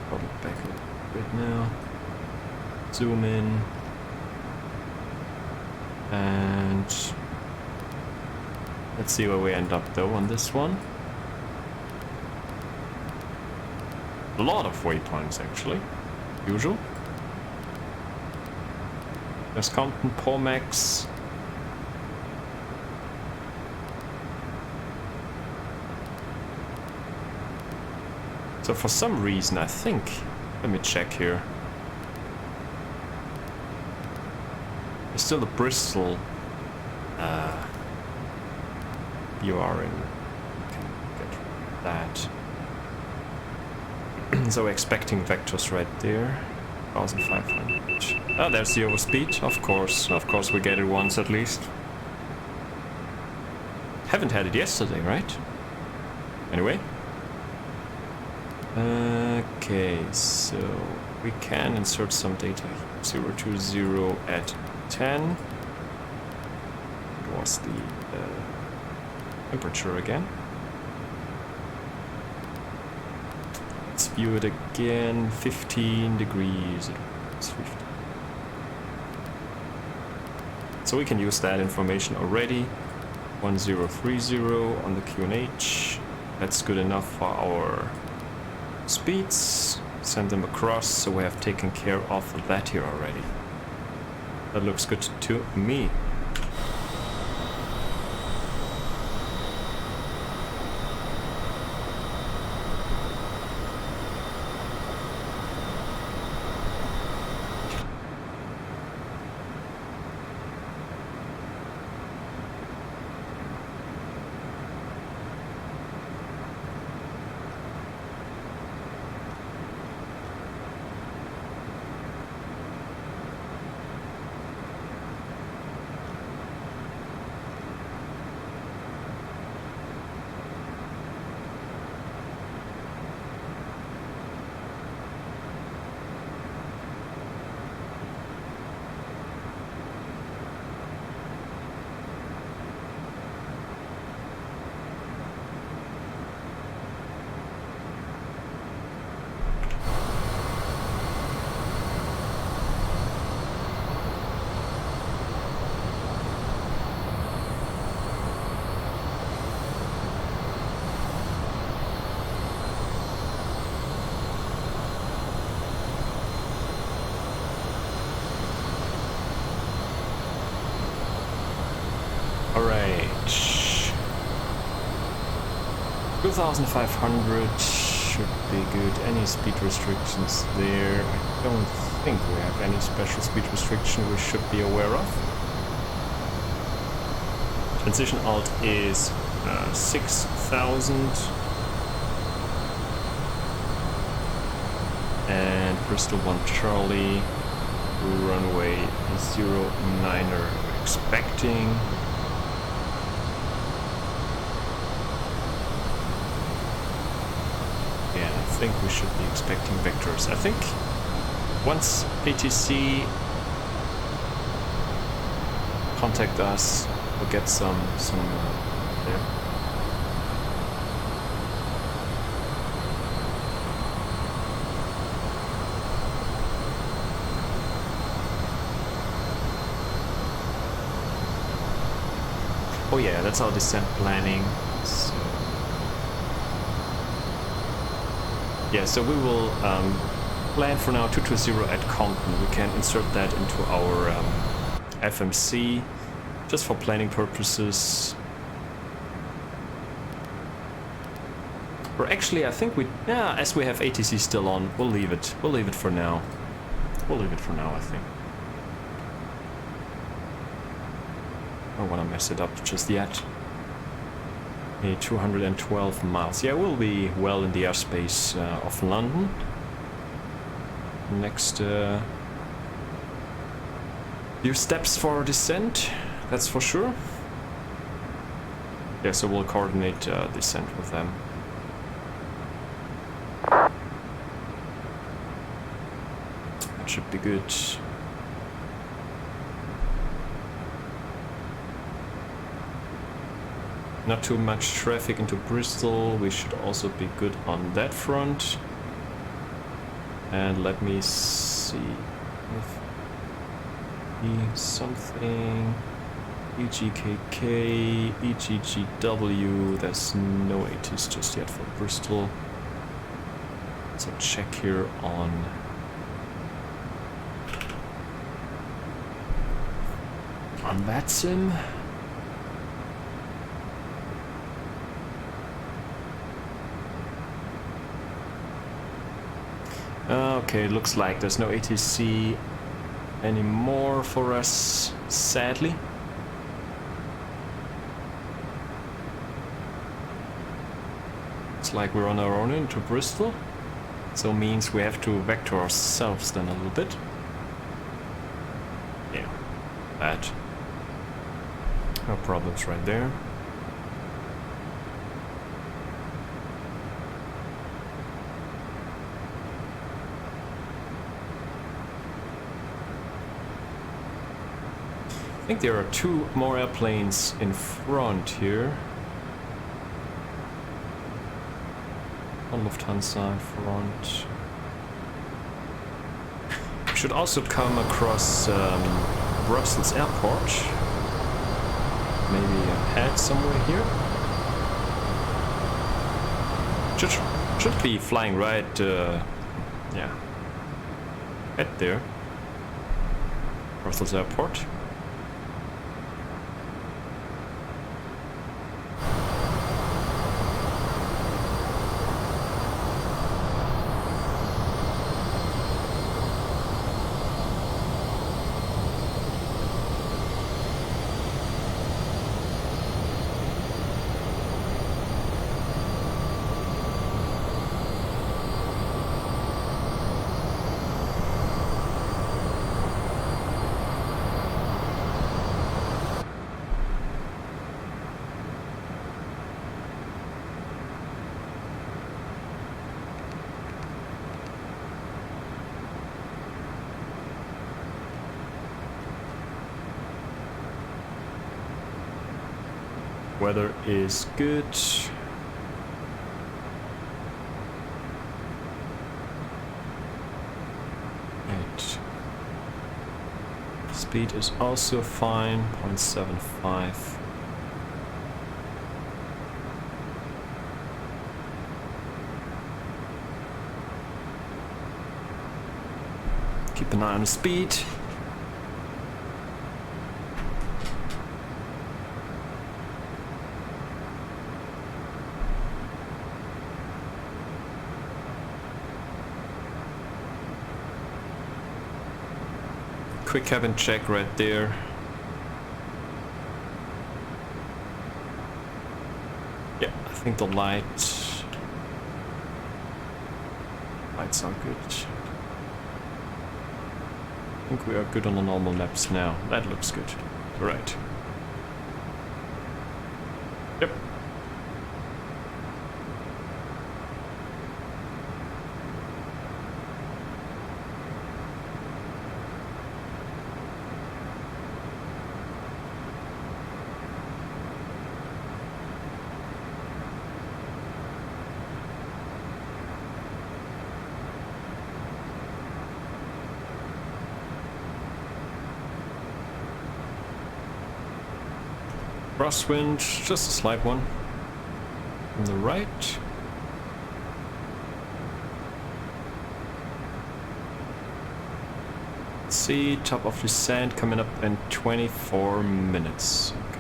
Hold it back a little bit now. Zoom in. And let's see where we end up though on this one. A lot of waypoints actually. Usual. There's Compton, Pomex. So for some reason I think, let me check here. There's still the Bristol you are in. You can get that. So we're expecting vectors right there. 1500. Oh, there's the overspeed. Of course we get it once at least. Haven't had it yesterday, right? Anyway. Okay, so we can insert some data here. 020 at 10. What was the temperature again? Let's view it again. 15 degrees. It's 15. So we can use that information already. 1030 on the QNH. That's good enough for our speeds. Send them across, so we have taken care of that here already. That looks good to me. Alright. 2500 should be good. Any speed restrictions there? I don't think we have any special speed restriction we should be aware of. Transition alt is 6000. And Bristol 1 Charlie, runway 09er expecting. I think we should be expecting vectors. I think once ATC contact us, we'll get some there. Oh yeah, that's our descent planning. So yeah, so we will plan for now 220 at Compton. We can insert that into our FMC just for planning purposes. Or actually, I think as we have ATC still on, we'll leave it. We'll leave it for now. We'll leave it for now, I think. I don't want to mess it up just yet. 212 miles. Yeah, we'll be well in the airspace of London. Next few steps for descent, that's for sure. Yeah, so we'll coordinate descent with them. That should be good. Not too much traffic into Bristol. We should also be good on that front. And let me see if something EGKK, EGGW. There's no ATs just yet for Bristol. So check here on VATSIM. Okay, looks like there's no ATC anymore for us, sadly. It's like we're on our own into Bristol, so means we have to vector ourselves then a little bit. Yeah, that. No problems right there. I think there are 2 more airplanes in front here. One Lufthansa in front. We should also come across Brussels Airport. Maybe ahead somewhere here. Should be flying right, yeah, right there. Brussels Airport. Weather is good. Right. Speed is also fine, 0.75. Keep an eye on the speed. Quick cabin check right there. Yeah, I think the lights are good. I think we are good on the normal maps now. That looks good. Right. Yep. Crosswind, just a slight one. On the right. Let's see, top of descent coming up in 24 minutes. Okay.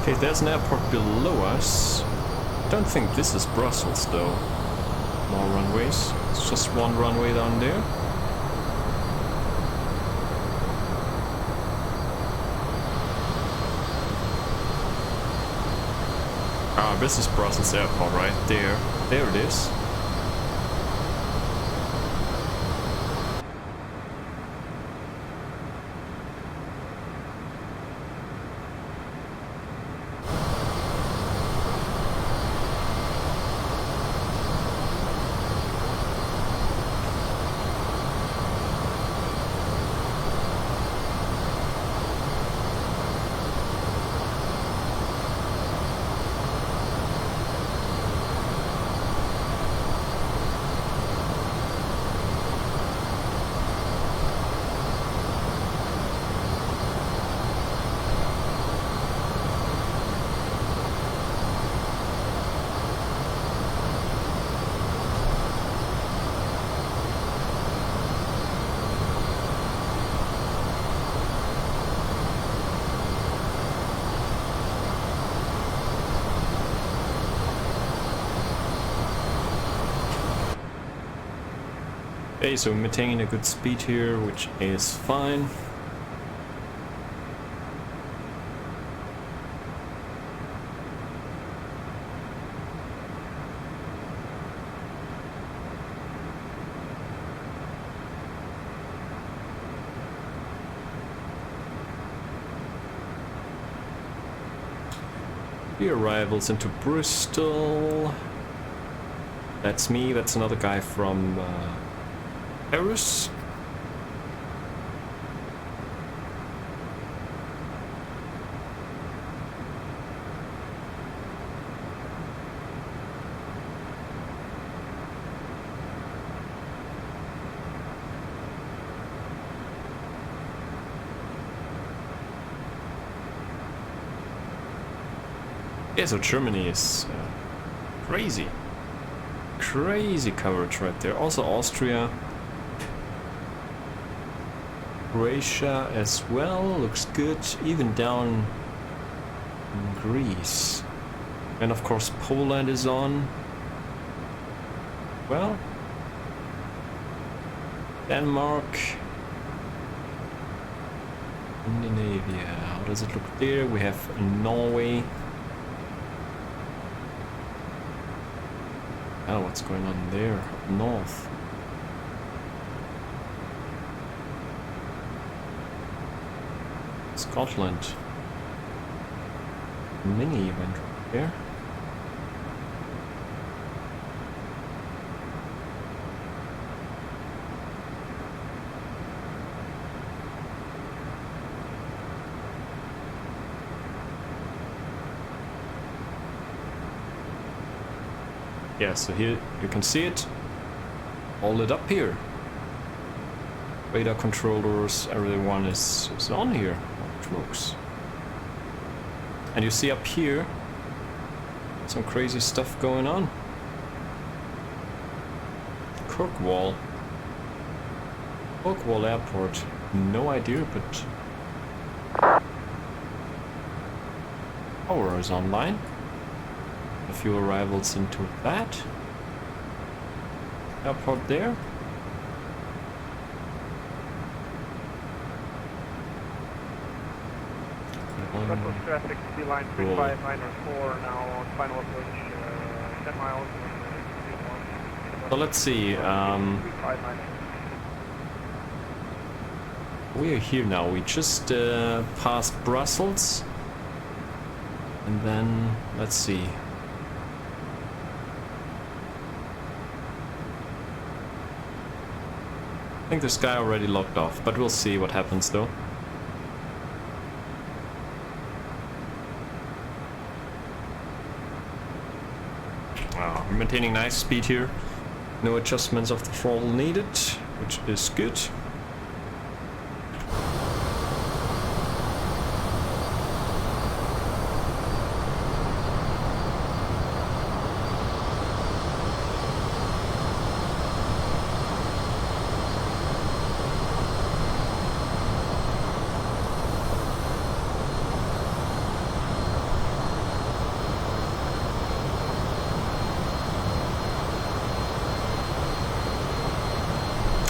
Okay, there's an airport below us. I don't think this is Brussels though. More runways. It's just one runway down there. Ah, this is Brussels Airport right there. There it is. Okay, so maintaining a good speed here, which is fine. The arrivals into Bristol. That's me, that's another guy from Paris. Yeah, so Germany is crazy. Crazy coverage right there. Also Austria. Croatia as well, looks good. Even down in Greece. And of course Poland is on. Well, Denmark. Scandinavia. How does it look there? We have Norway. Oh, what's going on there? Up north. Scotland. Mini event right there. Yeah, so here you can see it all lit up here. Radar controllers, everyone is on here. Holy smokes. And you see up here some crazy stuff going on. Kirkwall Airport. No idea, but power is online. A few arrivals into that airport there. Brussels traffic, line 3594 now on final approach, 10 miles. So let's see. We are here now. We just passed Brussels, and then let's see. I think this guy already locked off, but we'll see what happens though. Wow, we're maintaining nice speed here. No adjustments of the throttle needed, which is good.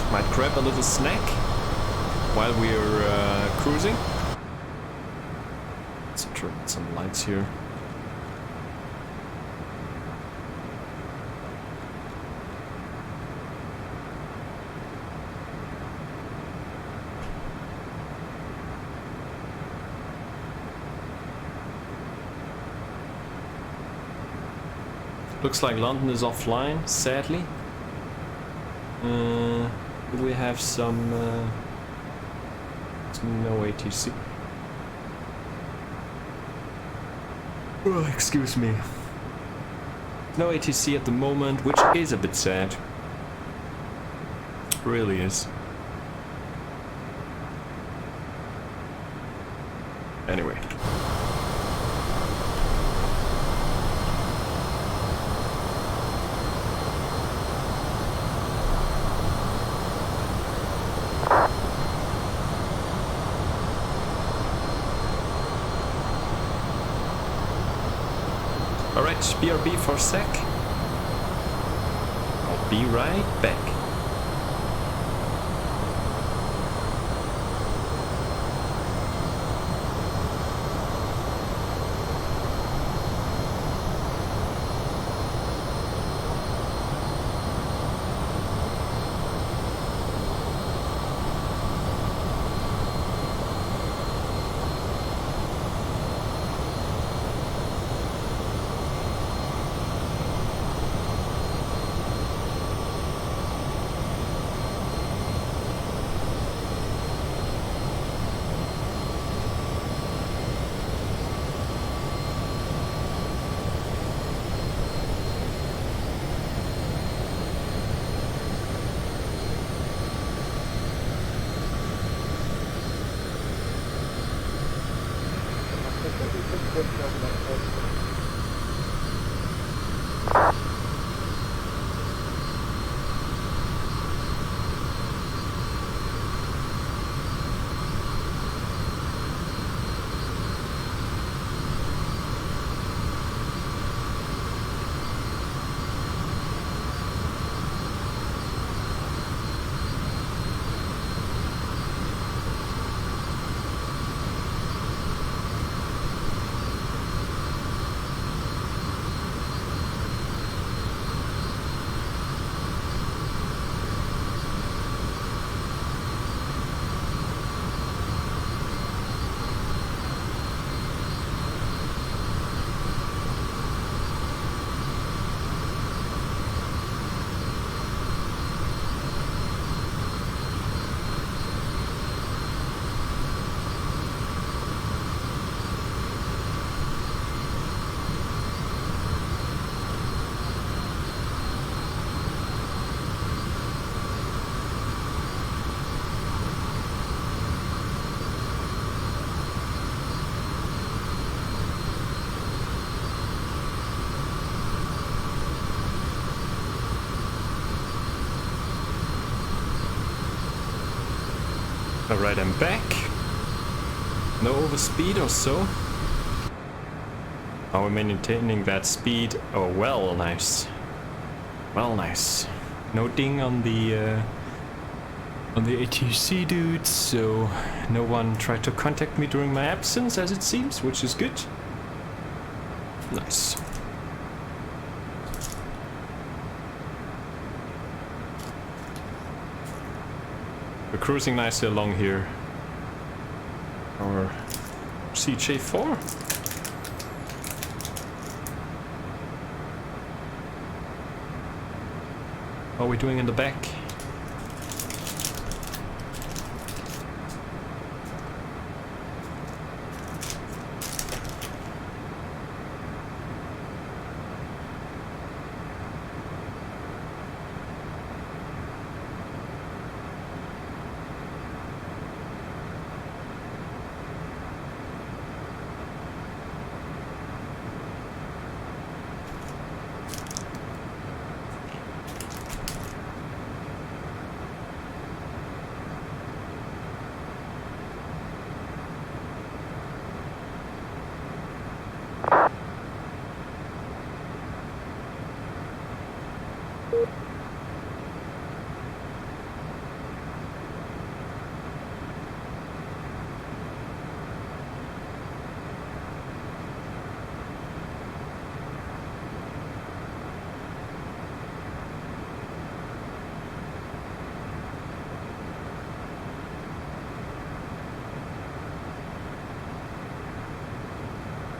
Might grab a little snack while we're cruising. Let's turn some lights here. Looks like London is offline, sadly. We have some no ATC. Oh, excuse me. No ATC at the moment, which is a bit sad. Really is. Anyway. Alright, BRB for a sec. I'll be right back. Alright, I'm back. No overspeed or so. Are we maintaining that speed? Oh, well, nice. Well, nice. No ding on the ATC dudes, so no one tried to contact me during my absence, as it seems, which is good. Nice. We're cruising nicely along here. Our CJ4. What are we doing in the back?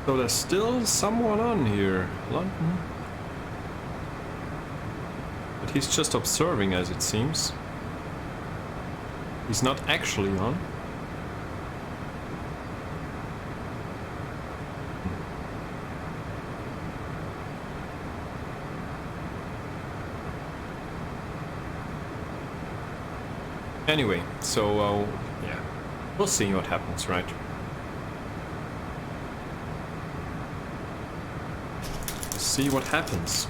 So there's still someone on here, London. But he's just observing, as it seems. He's not actually on. Anyway, so yeah, we'll see what happens, right? See what happens.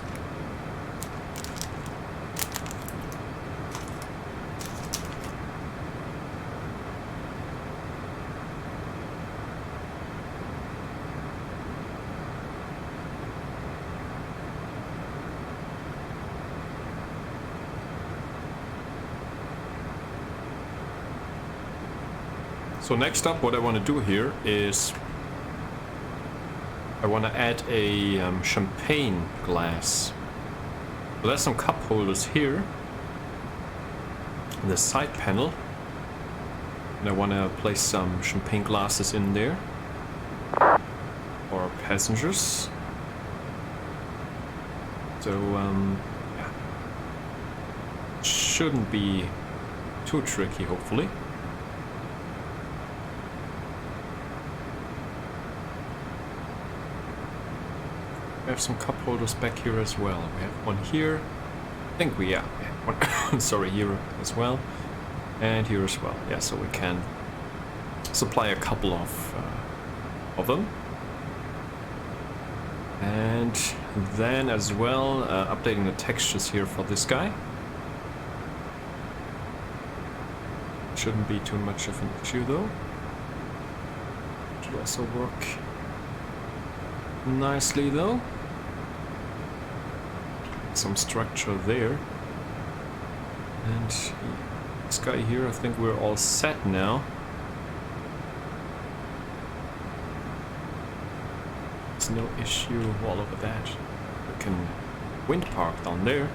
So next up, what I want to do here is I want to add a champagne glass. So there's some cup holders here in the side panel, and I want to place some champagne glasses in there for passengers. So yeah, shouldn't be too tricky, hopefully. We have some cup holders back here as well. We have one here. I think we have one. Sorry, here as well, and here as well. Yeah, so we can supply a couple of them. And then as well, updating the textures here for this guy. Shouldn't be too much of an issue though. Should also work nicely though. Some structure there. And this guy here, I think we're all set now. There's no issue all over that. We can wind park down there.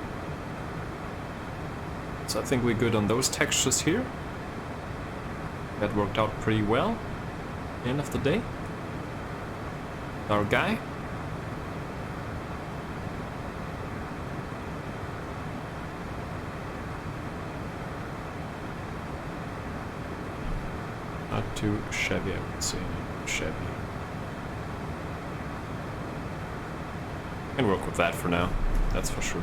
So I think we're good on those textures here. That worked out pretty well. End of the day. Our guy. Not too shabby, I would say. Not shabby. Can work with that for now, that's for sure.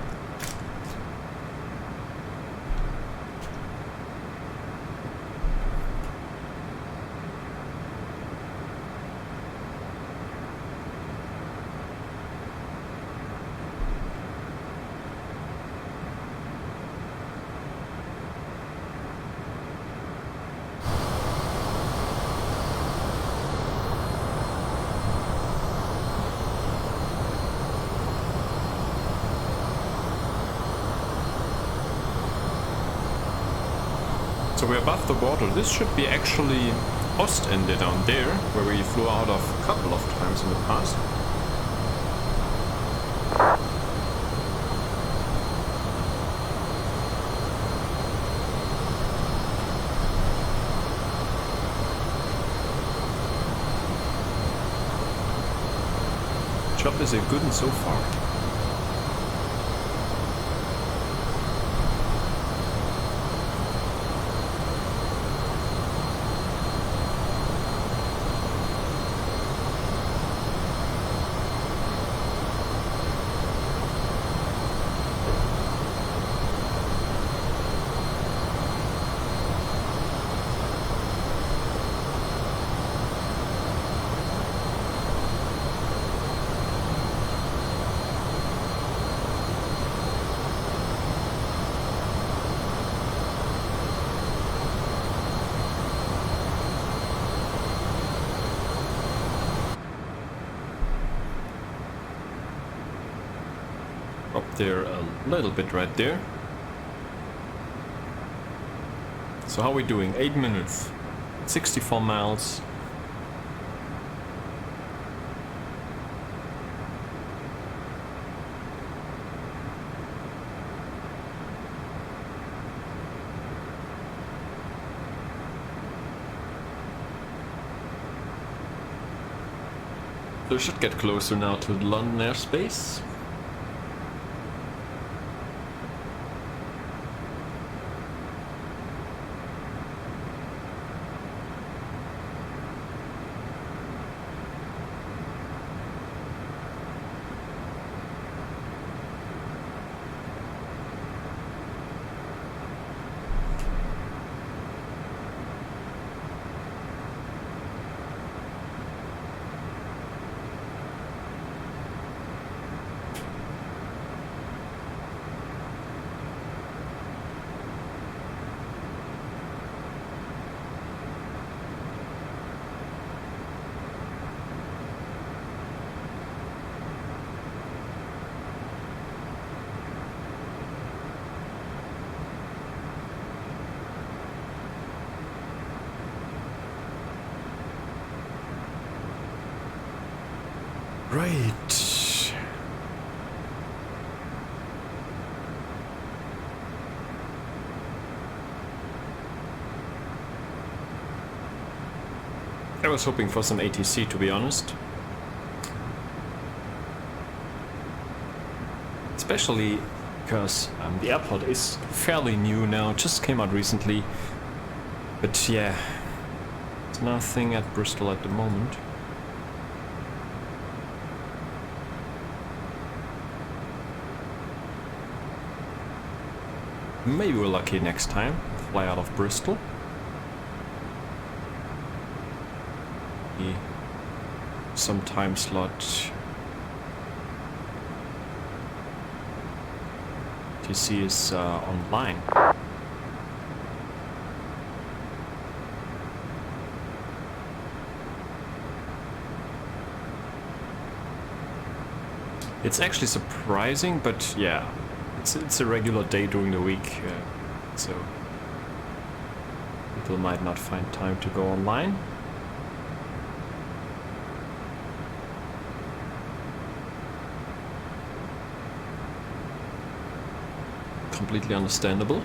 So we're above the water. This should be actually Ostende down there, where we flew out of a couple of times in the past. Job is a good one so far. Up there a little bit right there. So how are we doing? 8 minutes, 64 miles. So we should get closer now to the London airspace. Right. I was hoping for some ATC, to be honest. Especially because the airport is fairly new now, just came out recently. But yeah, there's nothing at Bristol at the moment. Maybe we're lucky next time, fly out of Bristol. Some time slot PC is online. It's actually surprising, but yeah, it's a regular day during the week, so people might not find time to go online. Completely understandable.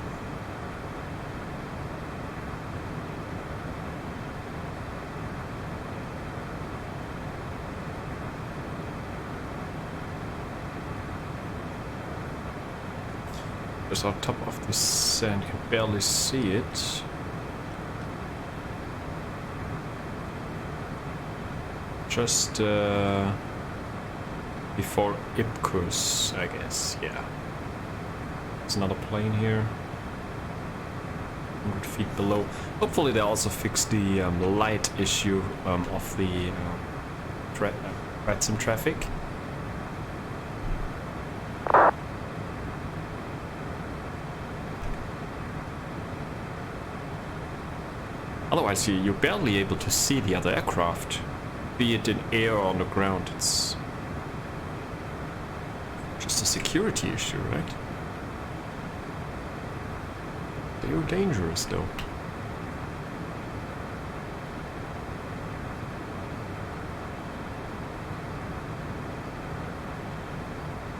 Just on top of the sand, you can barely see it. Just before Ipkus, I guess, yeah. There's another plane here. 100 feet below. Hopefully they also fix the light issue of the VATSIM traffic. Otherwise you're barely able to see the other aircraft, be it in air or on the ground. It's just a security issue, right? They're dangerous though.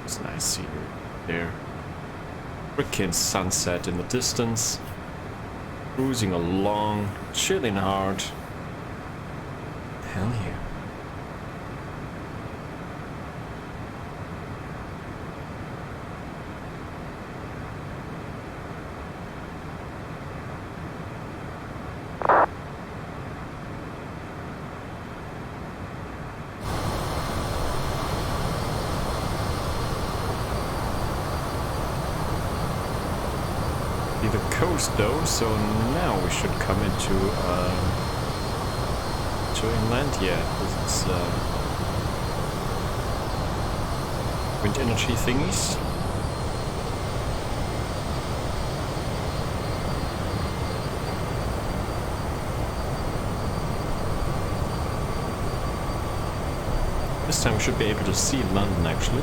It's nice scenery there. Freaking sunset in the distance. Cruising along, chilling hard. Hell yeah. The coast though, so now we should come into to inland. Yeah, it's wind energy thingies. This time we should be able to see London actually.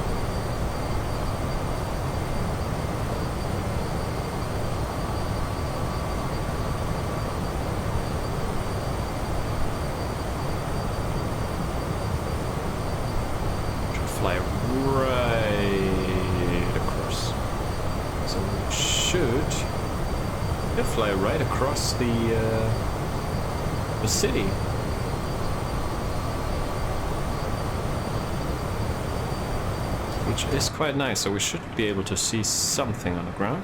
Fly right across. So we should fly right across the city. Which is quite nice, so we should be able to see something on the ground.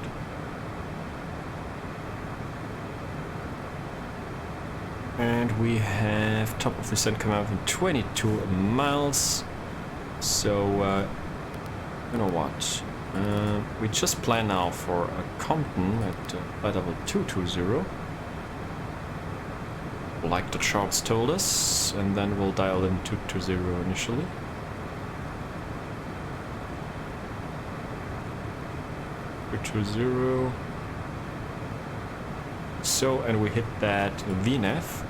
And we have top of the sun coming out in 22 miles. So, you know what? We just plan now for Compton at flight level 220. Like the charts told us, and then we'll dial in 220 initially. So, and we hit that VNAV.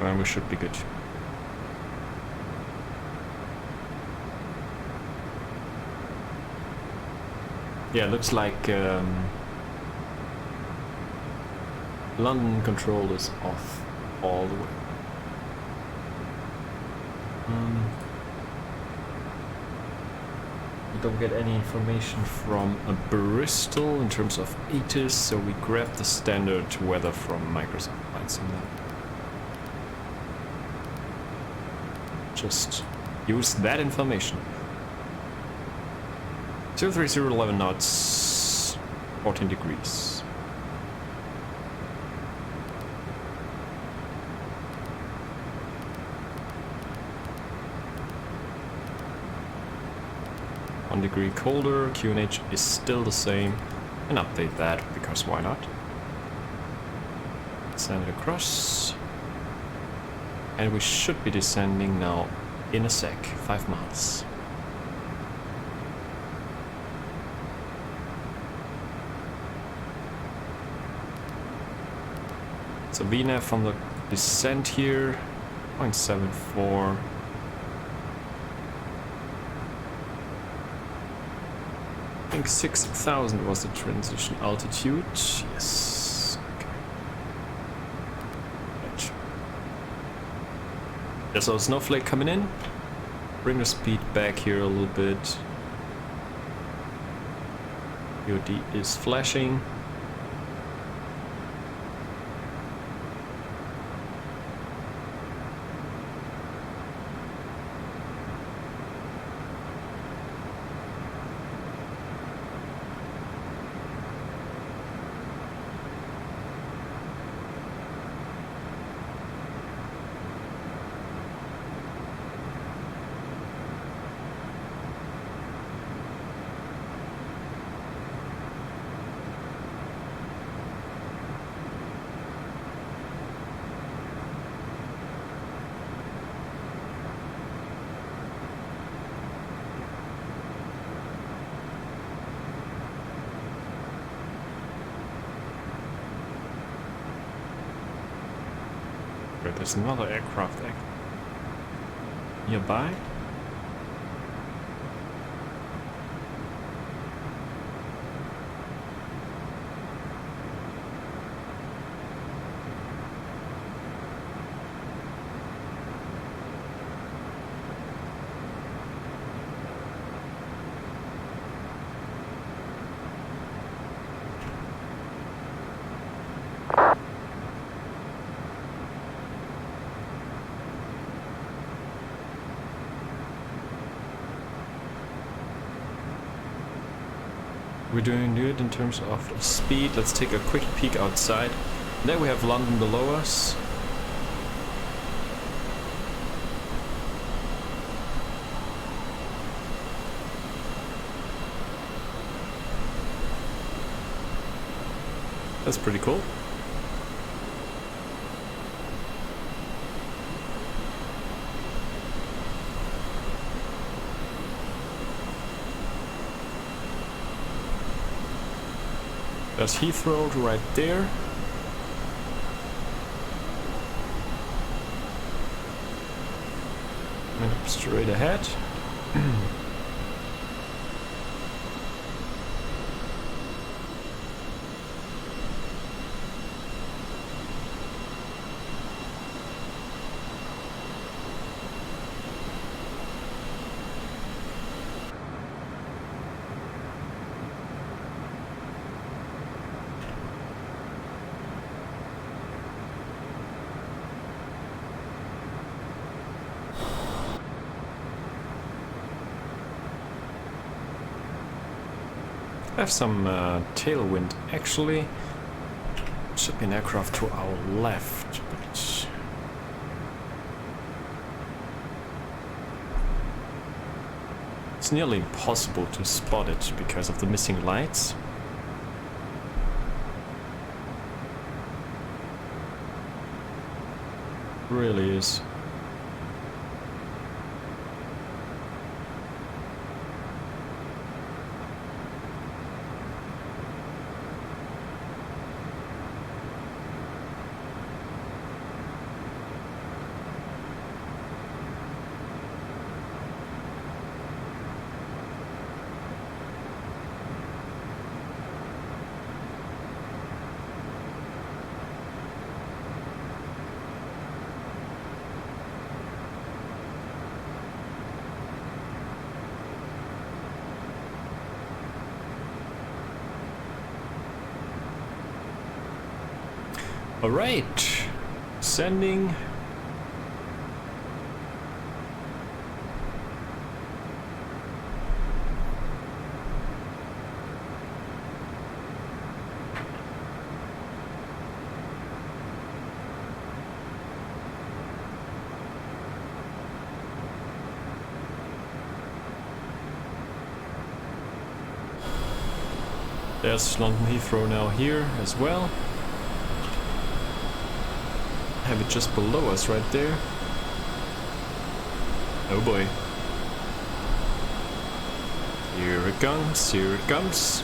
And we should be good. Yeah, looks like London control is off all the way. We don't get any information from Bristol in terms of EDDS, so we grab the standard weather from Microsoft Flight Sim now. Just use that information. 03011 knots, 14 degrees. Degree colder, QNH is still the same, and update that because why not? Send it across. And we should be descending now in a sec, 5 miles. So VNAV on the descent here, 0.74. I think 6,000 was the transition altitude. Yes. Okay. Right. There's a snowflake coming in. Bring the speed back here a little bit. EOD is flashing. There's another aircraft nearby. We're doing good in terms of speed. Let's take a quick peek outside. There we have London below us. That's pretty cool. There's Heathrow right there. And straight ahead. I have some tailwind actually. Should be an aircraft to our left, but it's nearly impossible to spot it because of the missing lights. Really is. All right, sending. There's London Heathrow now here as well. have it just below us right there. Oh boy. Here it comes, here it comes.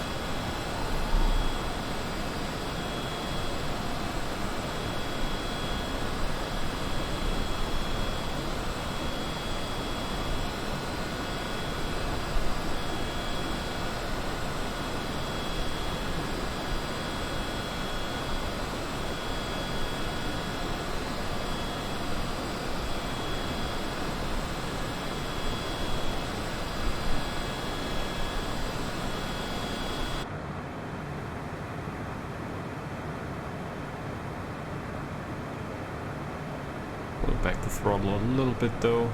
Pull back the throttle a little bit though.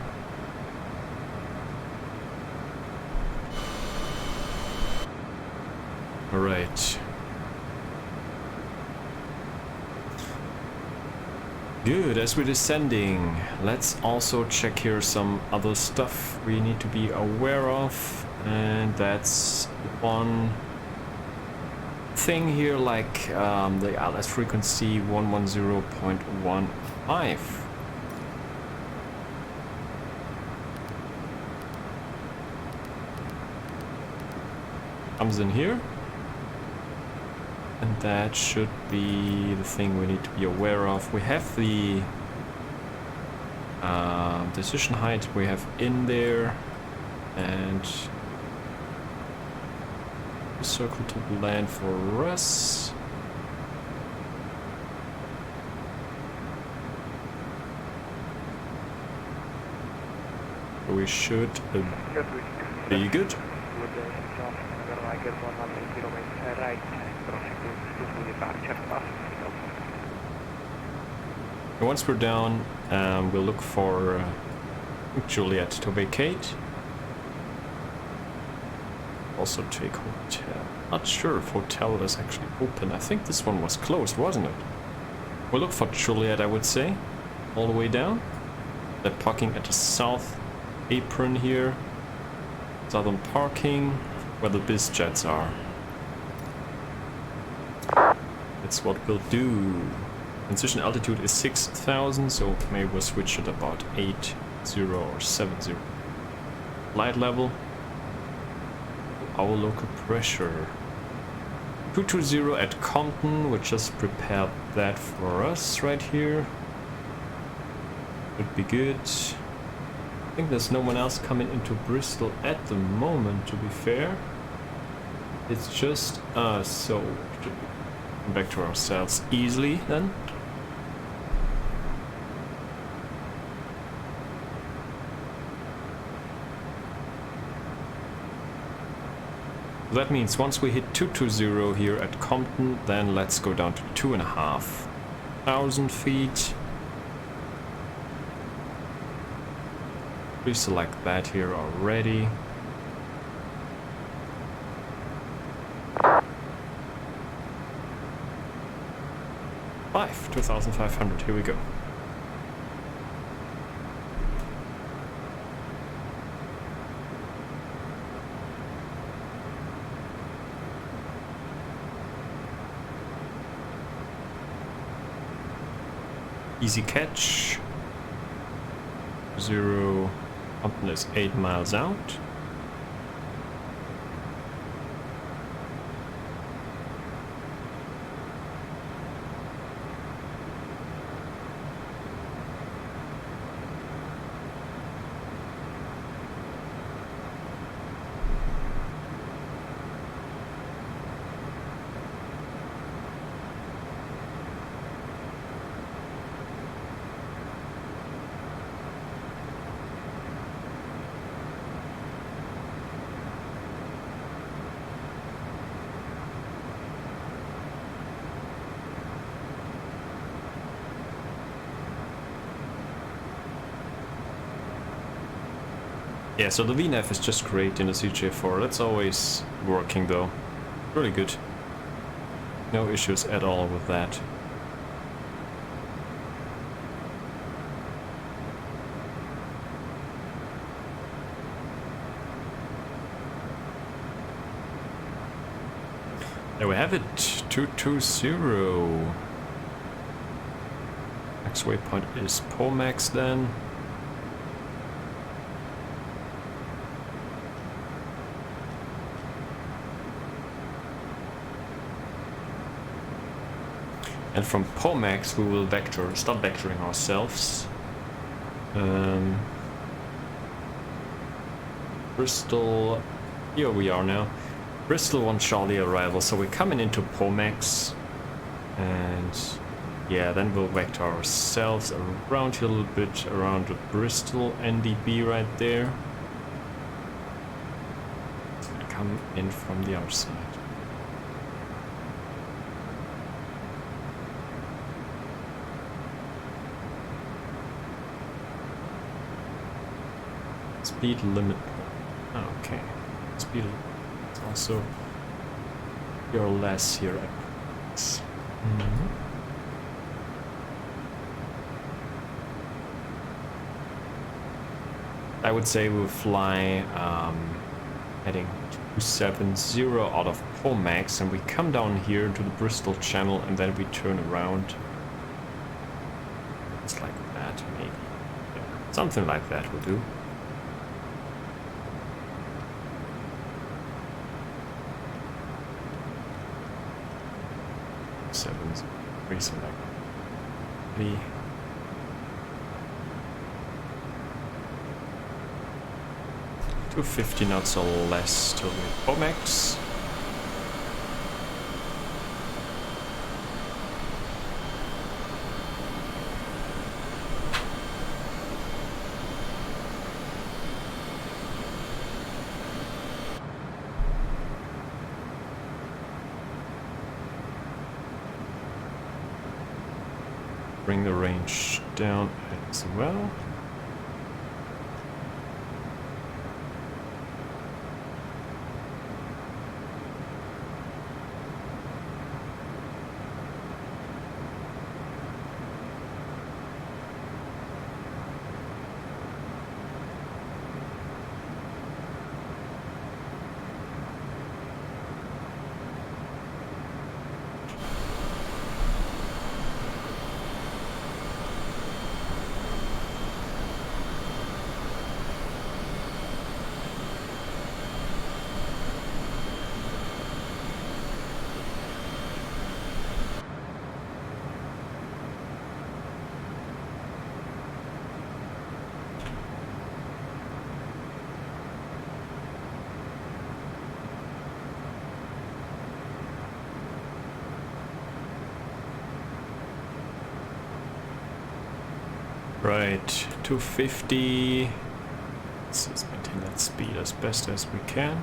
Alright. Good, as we're descending, let's also check here some other stuff we need to be aware of. And that's one thing here, like the ILS frequency 110.15. Comes in here, and that should be the thing we need to be aware of. We have the decision height we have in there, and the circle to land for us. We should be good. And once we're down, we'll look for Juliet to vacate. Also take hotel. Not sure if hotel is actually open. I think this one was closed, wasn't it? We'll look for Juliet, I would say, all the way down. They're parking at the south apron here. Southern parking, where the BizJets are. That's what we'll do. Transition altitude is 6,000, so maybe we'll switch it about 80 or 70. Light level. Our local pressure. 220 at Compton, we just prepared that for us right here. Would be good. I think there's no one else coming into Bristol at the moment, to be fair. It's just us, so we should come back to ourselves easily then. That means once we hit 220 here at Compton, then let's go down to 2,500 feet. Pre-select that here already. Five, 2,500, here we go. Easy catch. 0, Compton is 8 miles out. Yeah, so the VNAV is just great in the CJ4. That's always working though. Really good. No issues at all with that. There we have it, 220. Next waypoint is Pomax then. And from Pomax we will start vectoring ourselves. Bristol, here we are now. Bristol 1 Charlie arrival, so we're coming into Pomax. And yeah, then we'll vector ourselves around here a little bit, around the Bristol NDB right there. And come in from the other side. Speed limit. Oh, okay. Speed limit. It's also you're less here at I would say we'll fly heading 270 out of Pomax, and we come down here to the Bristol channel and then we turn around. It's like that, maybe. Yeah, something like that will do. Select 250 knots or less till Pomax. Bring the range down as well. Right, 250. Let's just maintain that speed as best as we can.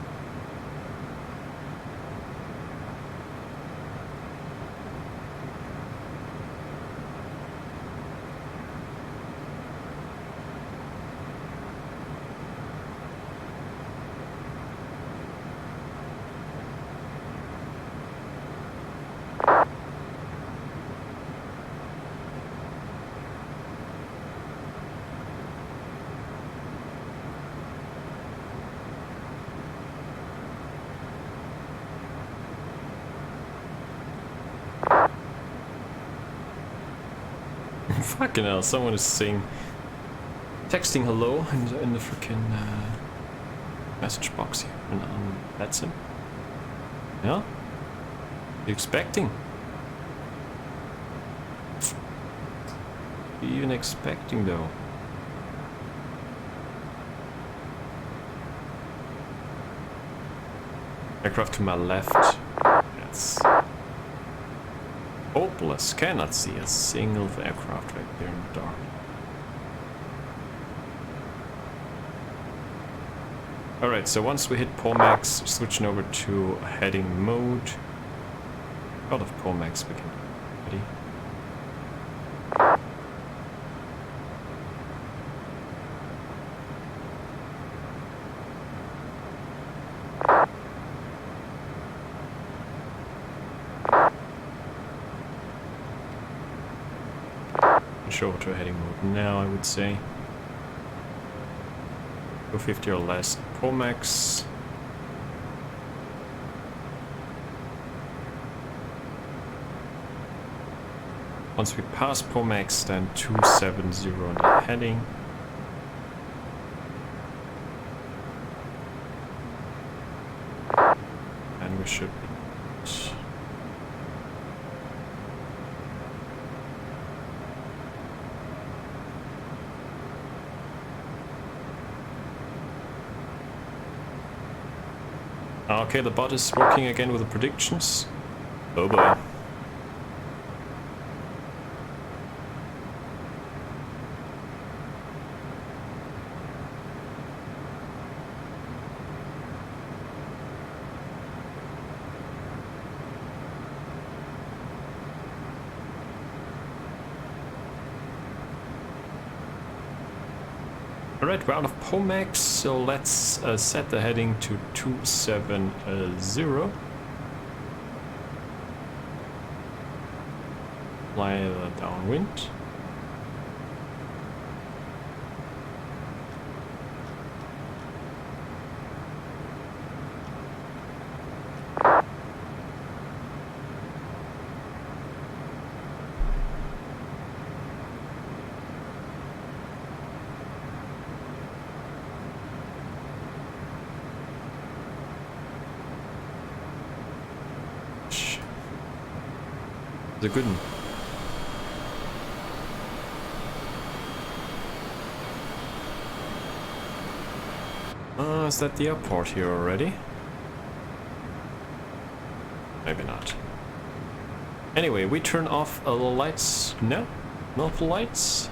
Fucking hell, someone is texting hello in the freaking message box here on VATSIM. Yeah? You expecting? What are you even expecting though? Aircraft to my left. That's hopeless. Cannot see a single aircraft right there in the dark. Alright, so once we hit Pomax, switching over to heading mode. Out of Pomax we can ready. Over to heading mode now, I would say. 250 or less Pomax. Once we pass Pomax, then 270 on the heading. And we should be... Okay, the bot is working again with the predictions. Oh boy. Alright, we're out of Pomax, so let's set the heading to 270. Fly downwind. It's a good one. Is that the airport here already? Maybe not. Anyway, we turn off the lights now. Multiple lights.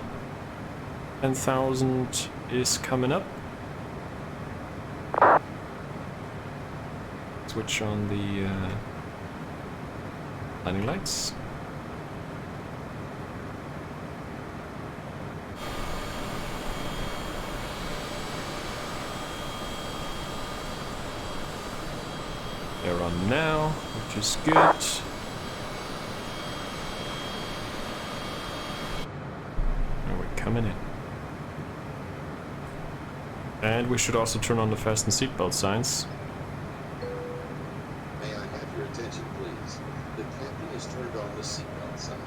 10,000 is coming up. Switch on the landing lights. They're on now, which is good. And we're coming in. And we should also turn on the fasten seatbelt signs. May I have your attention, please? The captain has turned on the seatbelt sign.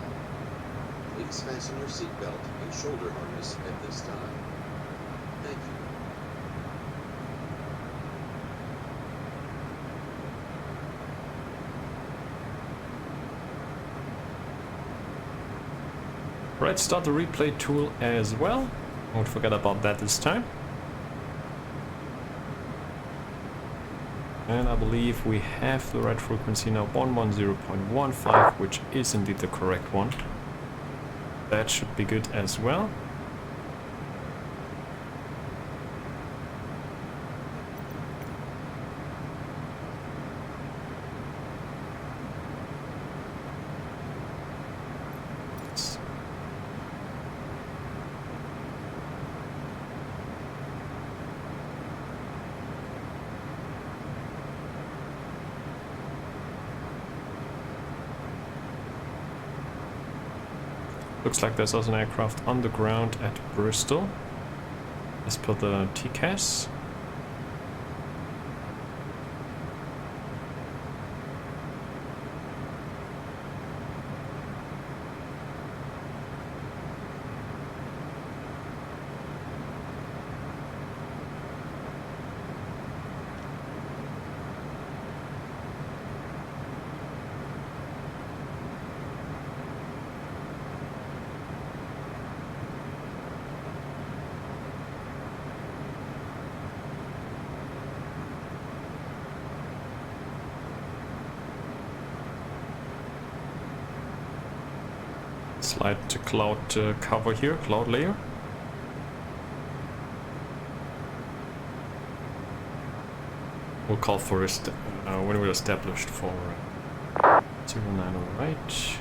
Please fasten your seatbelt and shoulder harness at this time. Thank you. Right, start the replay tool as well. Won't forget about that this time. And I believe we have the right frequency now, 110.15, which is indeed the correct one. That should be good as well. Looks like there's also an aircraft on the ground at Bristol, as per the TCAS. Slide to cloud cover here, cloud layer. We'll call for when we're established for 09 right.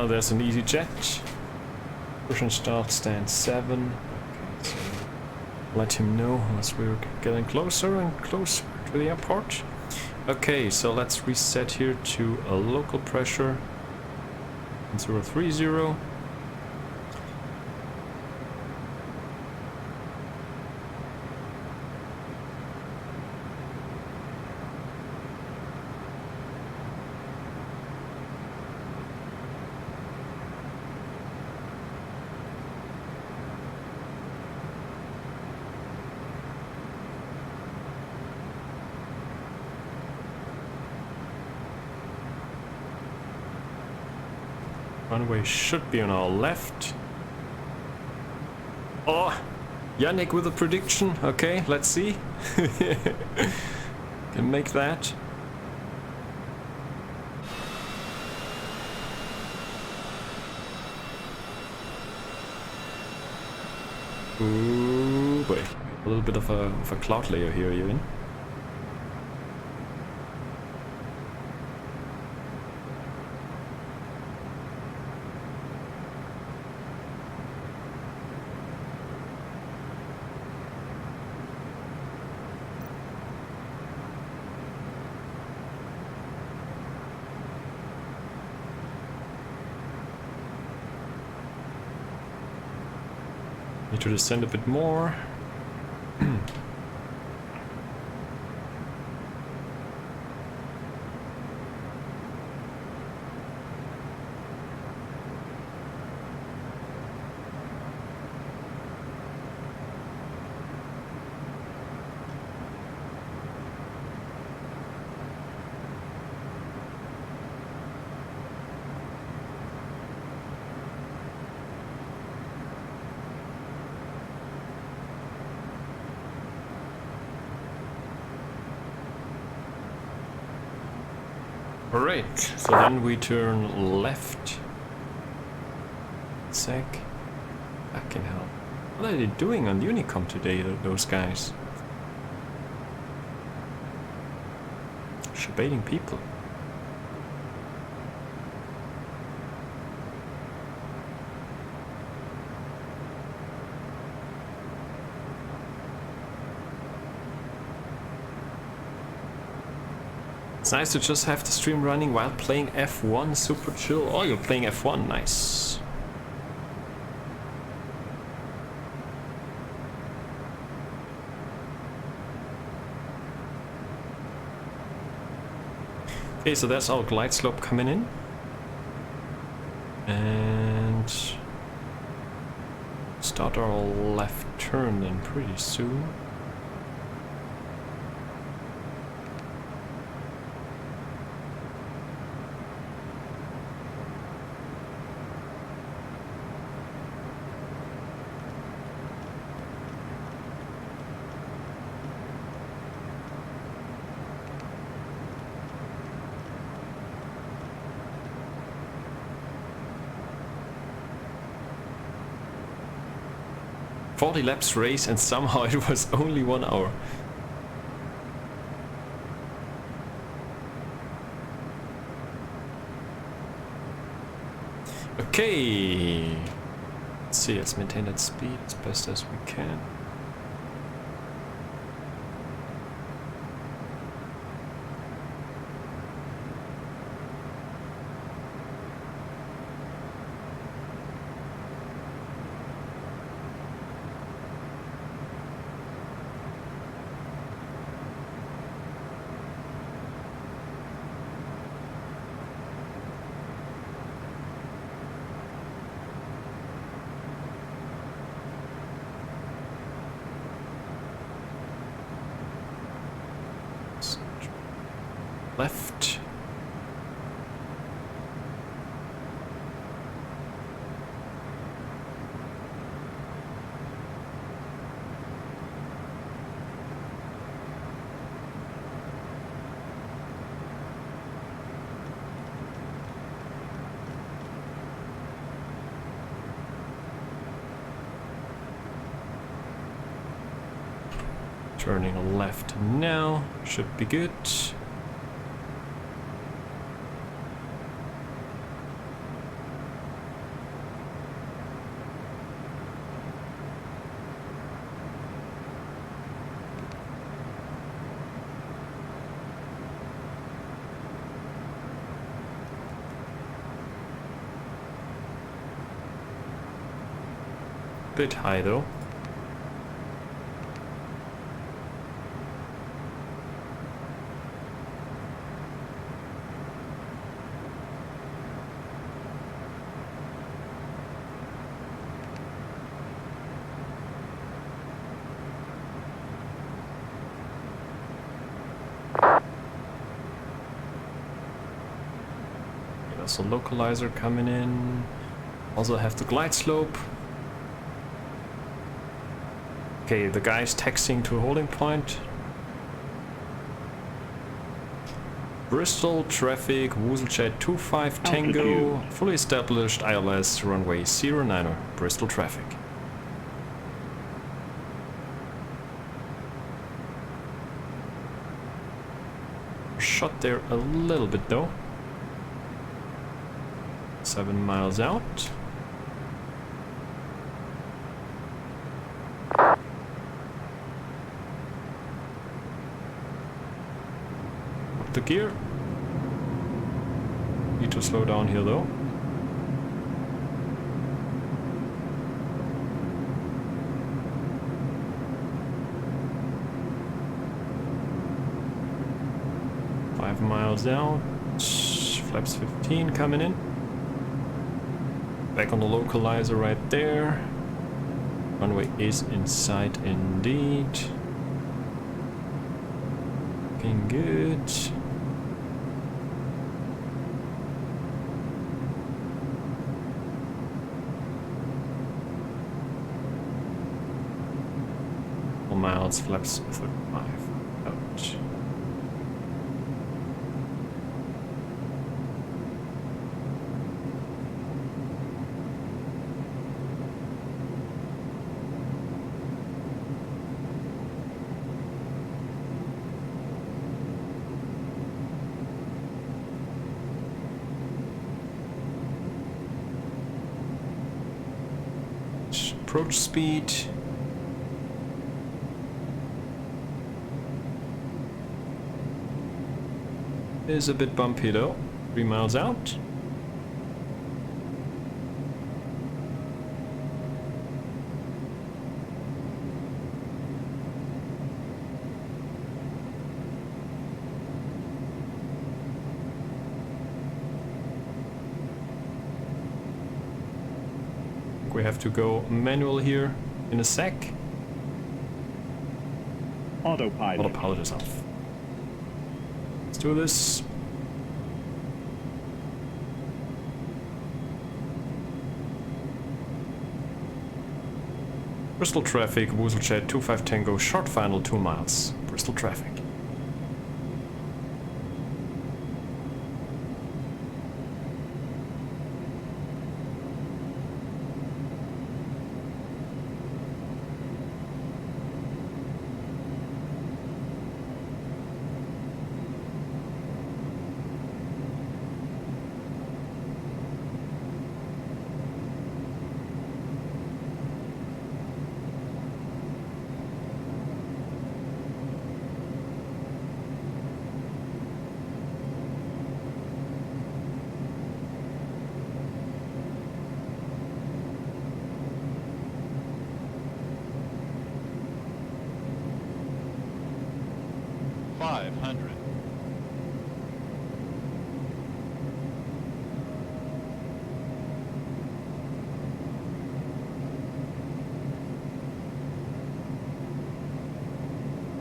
There's an EasyJet. Push and start, stand 7. Okay, so let him know as we're getting closer and closer to the airport. Okay, so let's reset here to a local pressure. 030. Runway should be on our left. Oh, Yannick with a prediction. Okay, let's see. Can make that. Ooh, boy. A little bit of a cloud layer here, even. Need to descend a bit more. Alright, so then we turn left. Sec. Fucking hell. What are they doing on Unicom today, those guys? Shabating people. It's nice to just have the stream running while playing F1, super chill. Oh, you're playing F1, nice. Okay, so that's our glide slope coming in. And start our left turn then pretty soon. Laps race and somehow it was only 1 hour. Okay. Let's see, let's maintain that speed as best as we can. Left. Turning left now, should be good. Bit high though. There's a localizer coming in. Also have the glide slope. Okay, the guy's taxiing to a holding point. Bristol traffic, WooselJet 25 Tango, fully established ILS runway 09, Bristol traffic. Shot there a little bit though. 7 miles out. The gear. Need to slow down here though. Five miles out. Flaps 15 coming in. Back on the localizer right there. Runway is in sight indeed. Looking good. Miles, flaps 35. Ouch. Approach speed. Is a bit bumpy though. 3 miles out. We have to go manual here in a sec. Autopilot. Autopilot is off. Let's do this. Bristol traffic, WooselJet 25 Tango, short final 2 miles. Bristol traffic.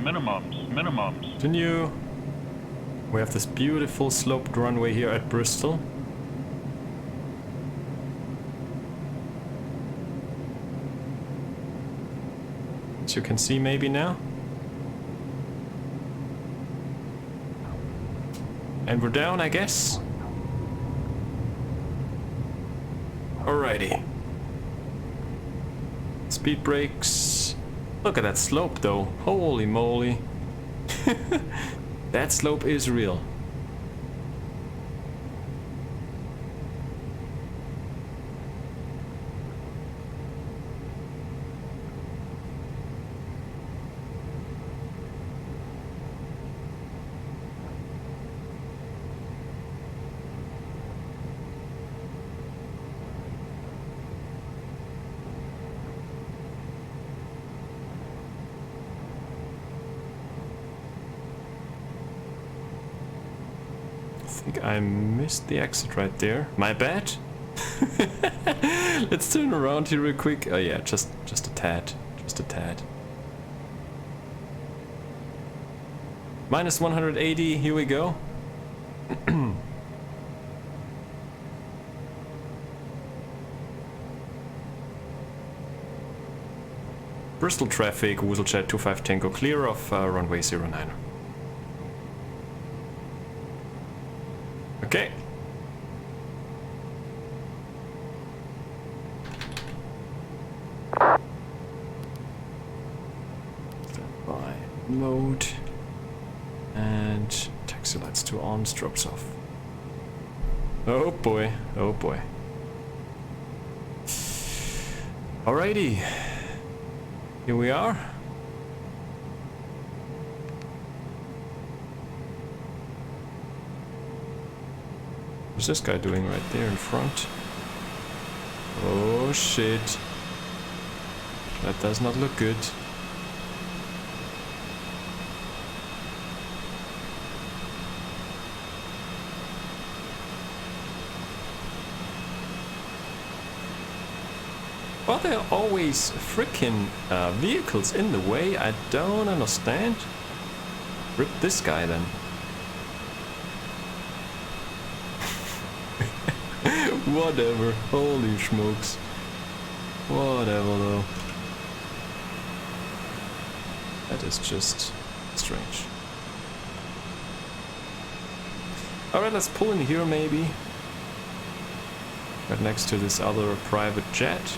Minimums. Continue. We have this beautiful sloped runway here at Bristol. As you can see maybe now. And we're down, I guess. Alrighty. Speed brakes. Look at that slope though. Holy moly. That slope is real. I think I missed the exit right there. My bad. Let's turn around here real quick. Oh yeah, just a tad. Just a tad. Minus 180, here we go. Bristol traffic, WooselJet 25 Tango clear of runway 09. Okay. Standby mode. And taxi lights 2 on, strobes off. Oh boy, oh boy. Alrighty. Here we are. What's this guy doing right there in front? Oh shit. That does not look good. Well, there are always freaking vehicles in the way. I don't understand. Rip this guy then. Whatever. Holy smokes. Whatever though. That is just strange. Alright, let's pull in here maybe. Right next to this other private jet.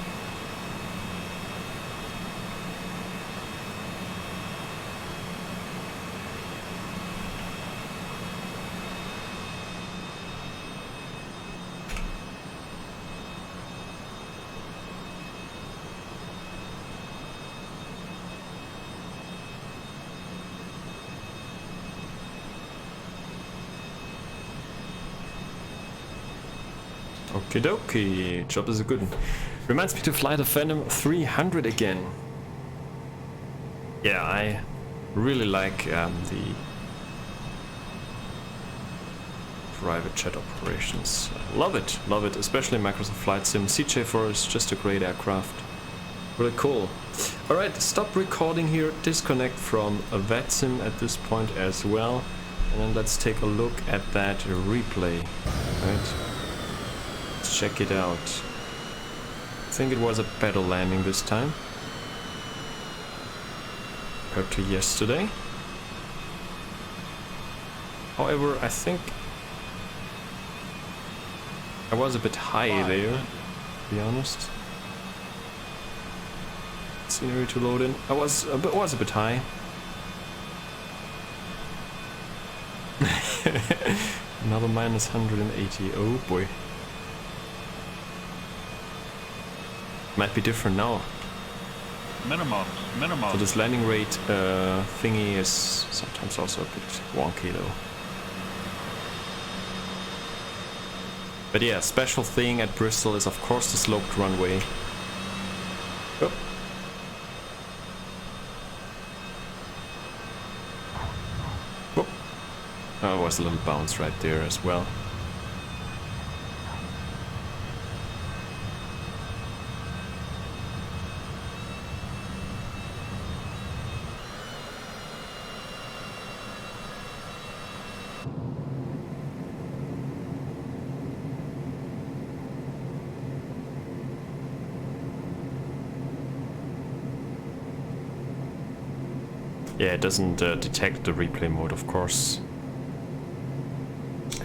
Okie dokie, job is a good one. Reminds me to fly the Phantom 300 again. Yeah, I really like the private jet operations. Love it, especially Microsoft Flight Sim. CJ4 is just a great aircraft. Really cool. Alright, stop recording here, disconnect from a VATSIM at this point as well. And then let's take a look at that replay. Right. Check it out. I think it was a better landing this time compared to yesterday. However, I think I was a bit high there, to be honest. Scenery to load in. I was a bit high. Another minus 180. Oh boy. Might be different now. Minimum. So this landing rate thingy is sometimes also a bit wonky though. But yeah, special thing at Bristol is of course the sloped runway. Oh. Oh. Oh, was a little bounce right there as well. Yeah, it doesn't detect the replay mode, of course,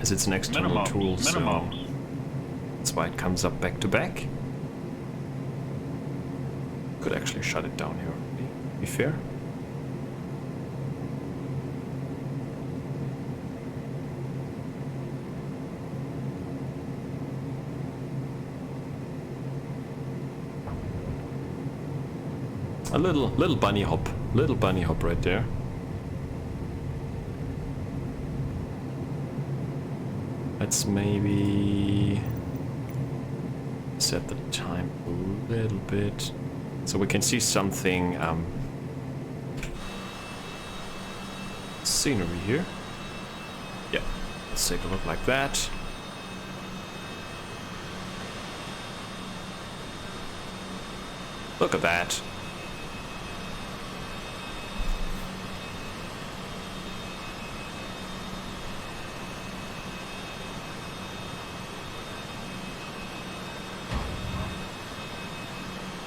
as it's an external tool, so that's why it comes up back to back. Could actually shut it down here, be fair. A little bunny hop right there. Let's maybe set the time a little bit so we can see something scenery here. Yeah, let's take a look like that. Look at that.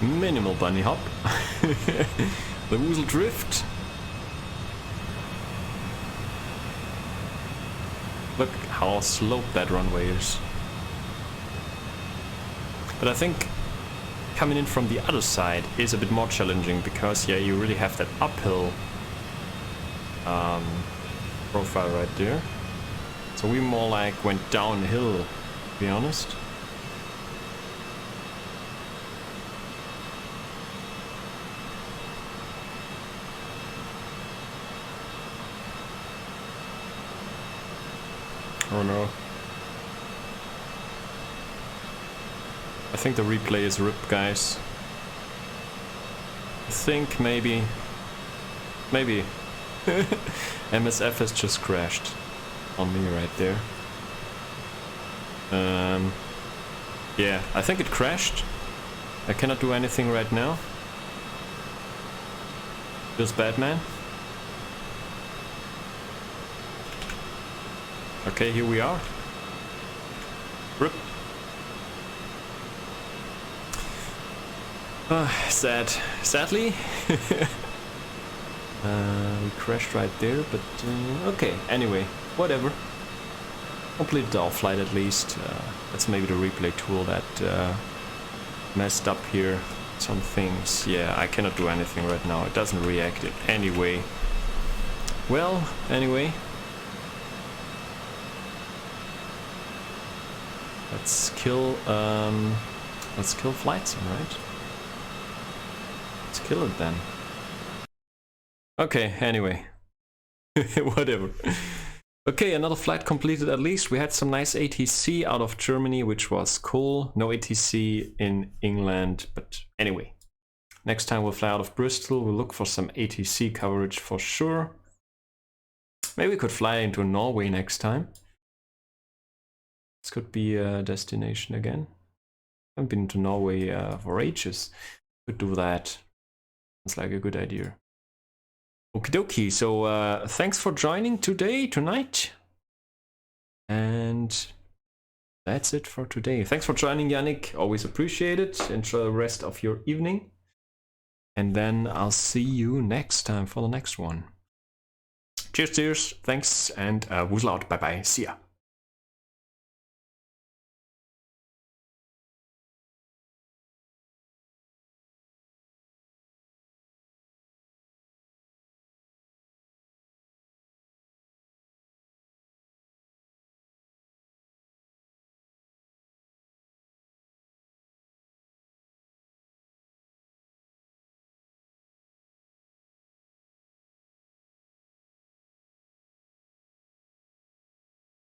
Minimal bunny hop. The Woozle drift. Look how sloped that runway is. But I think coming in from the other side is a bit more challenging because, yeah, you really have that uphill profile right there. So we more like went downhill, to be honest. Oh no. I think the replay is ripped, guys. I think maybe MSFS just crashed on me right there. Yeah, I think it crashed. I cannot do anything right now. Feels bad, man. Okay, here we are. Rip. Sadly. We crashed right there, but okay, anyway, whatever. Completed our flight at least. That's maybe the replay tool that messed up here some things. Yeah, I cannot do anything right now. It doesn't react it anyway. Well, anyway. Let's kill VATSIM, right? Let's kill it then. Okay, anyway. Whatever. Okay, another flight completed at least. We had some nice ATC out of Germany, which was cool. No ATC in England, but anyway. Next time we'll fly out of Bristol. We'll look for some ATC coverage for sure. Maybe we could fly into Norway next time. This could be a destination again. I haven't been to Norway for ages. Could do that. It's like a good idea. Okie dokie, so thanks for joining tonight. And that's it for today. Thanks for joining, Yannick. Always appreciate it. Enjoy the rest of your evening. And then I'll see you next time for the next one. Cheers, thanks, and Woozle out. Bye bye. See ya.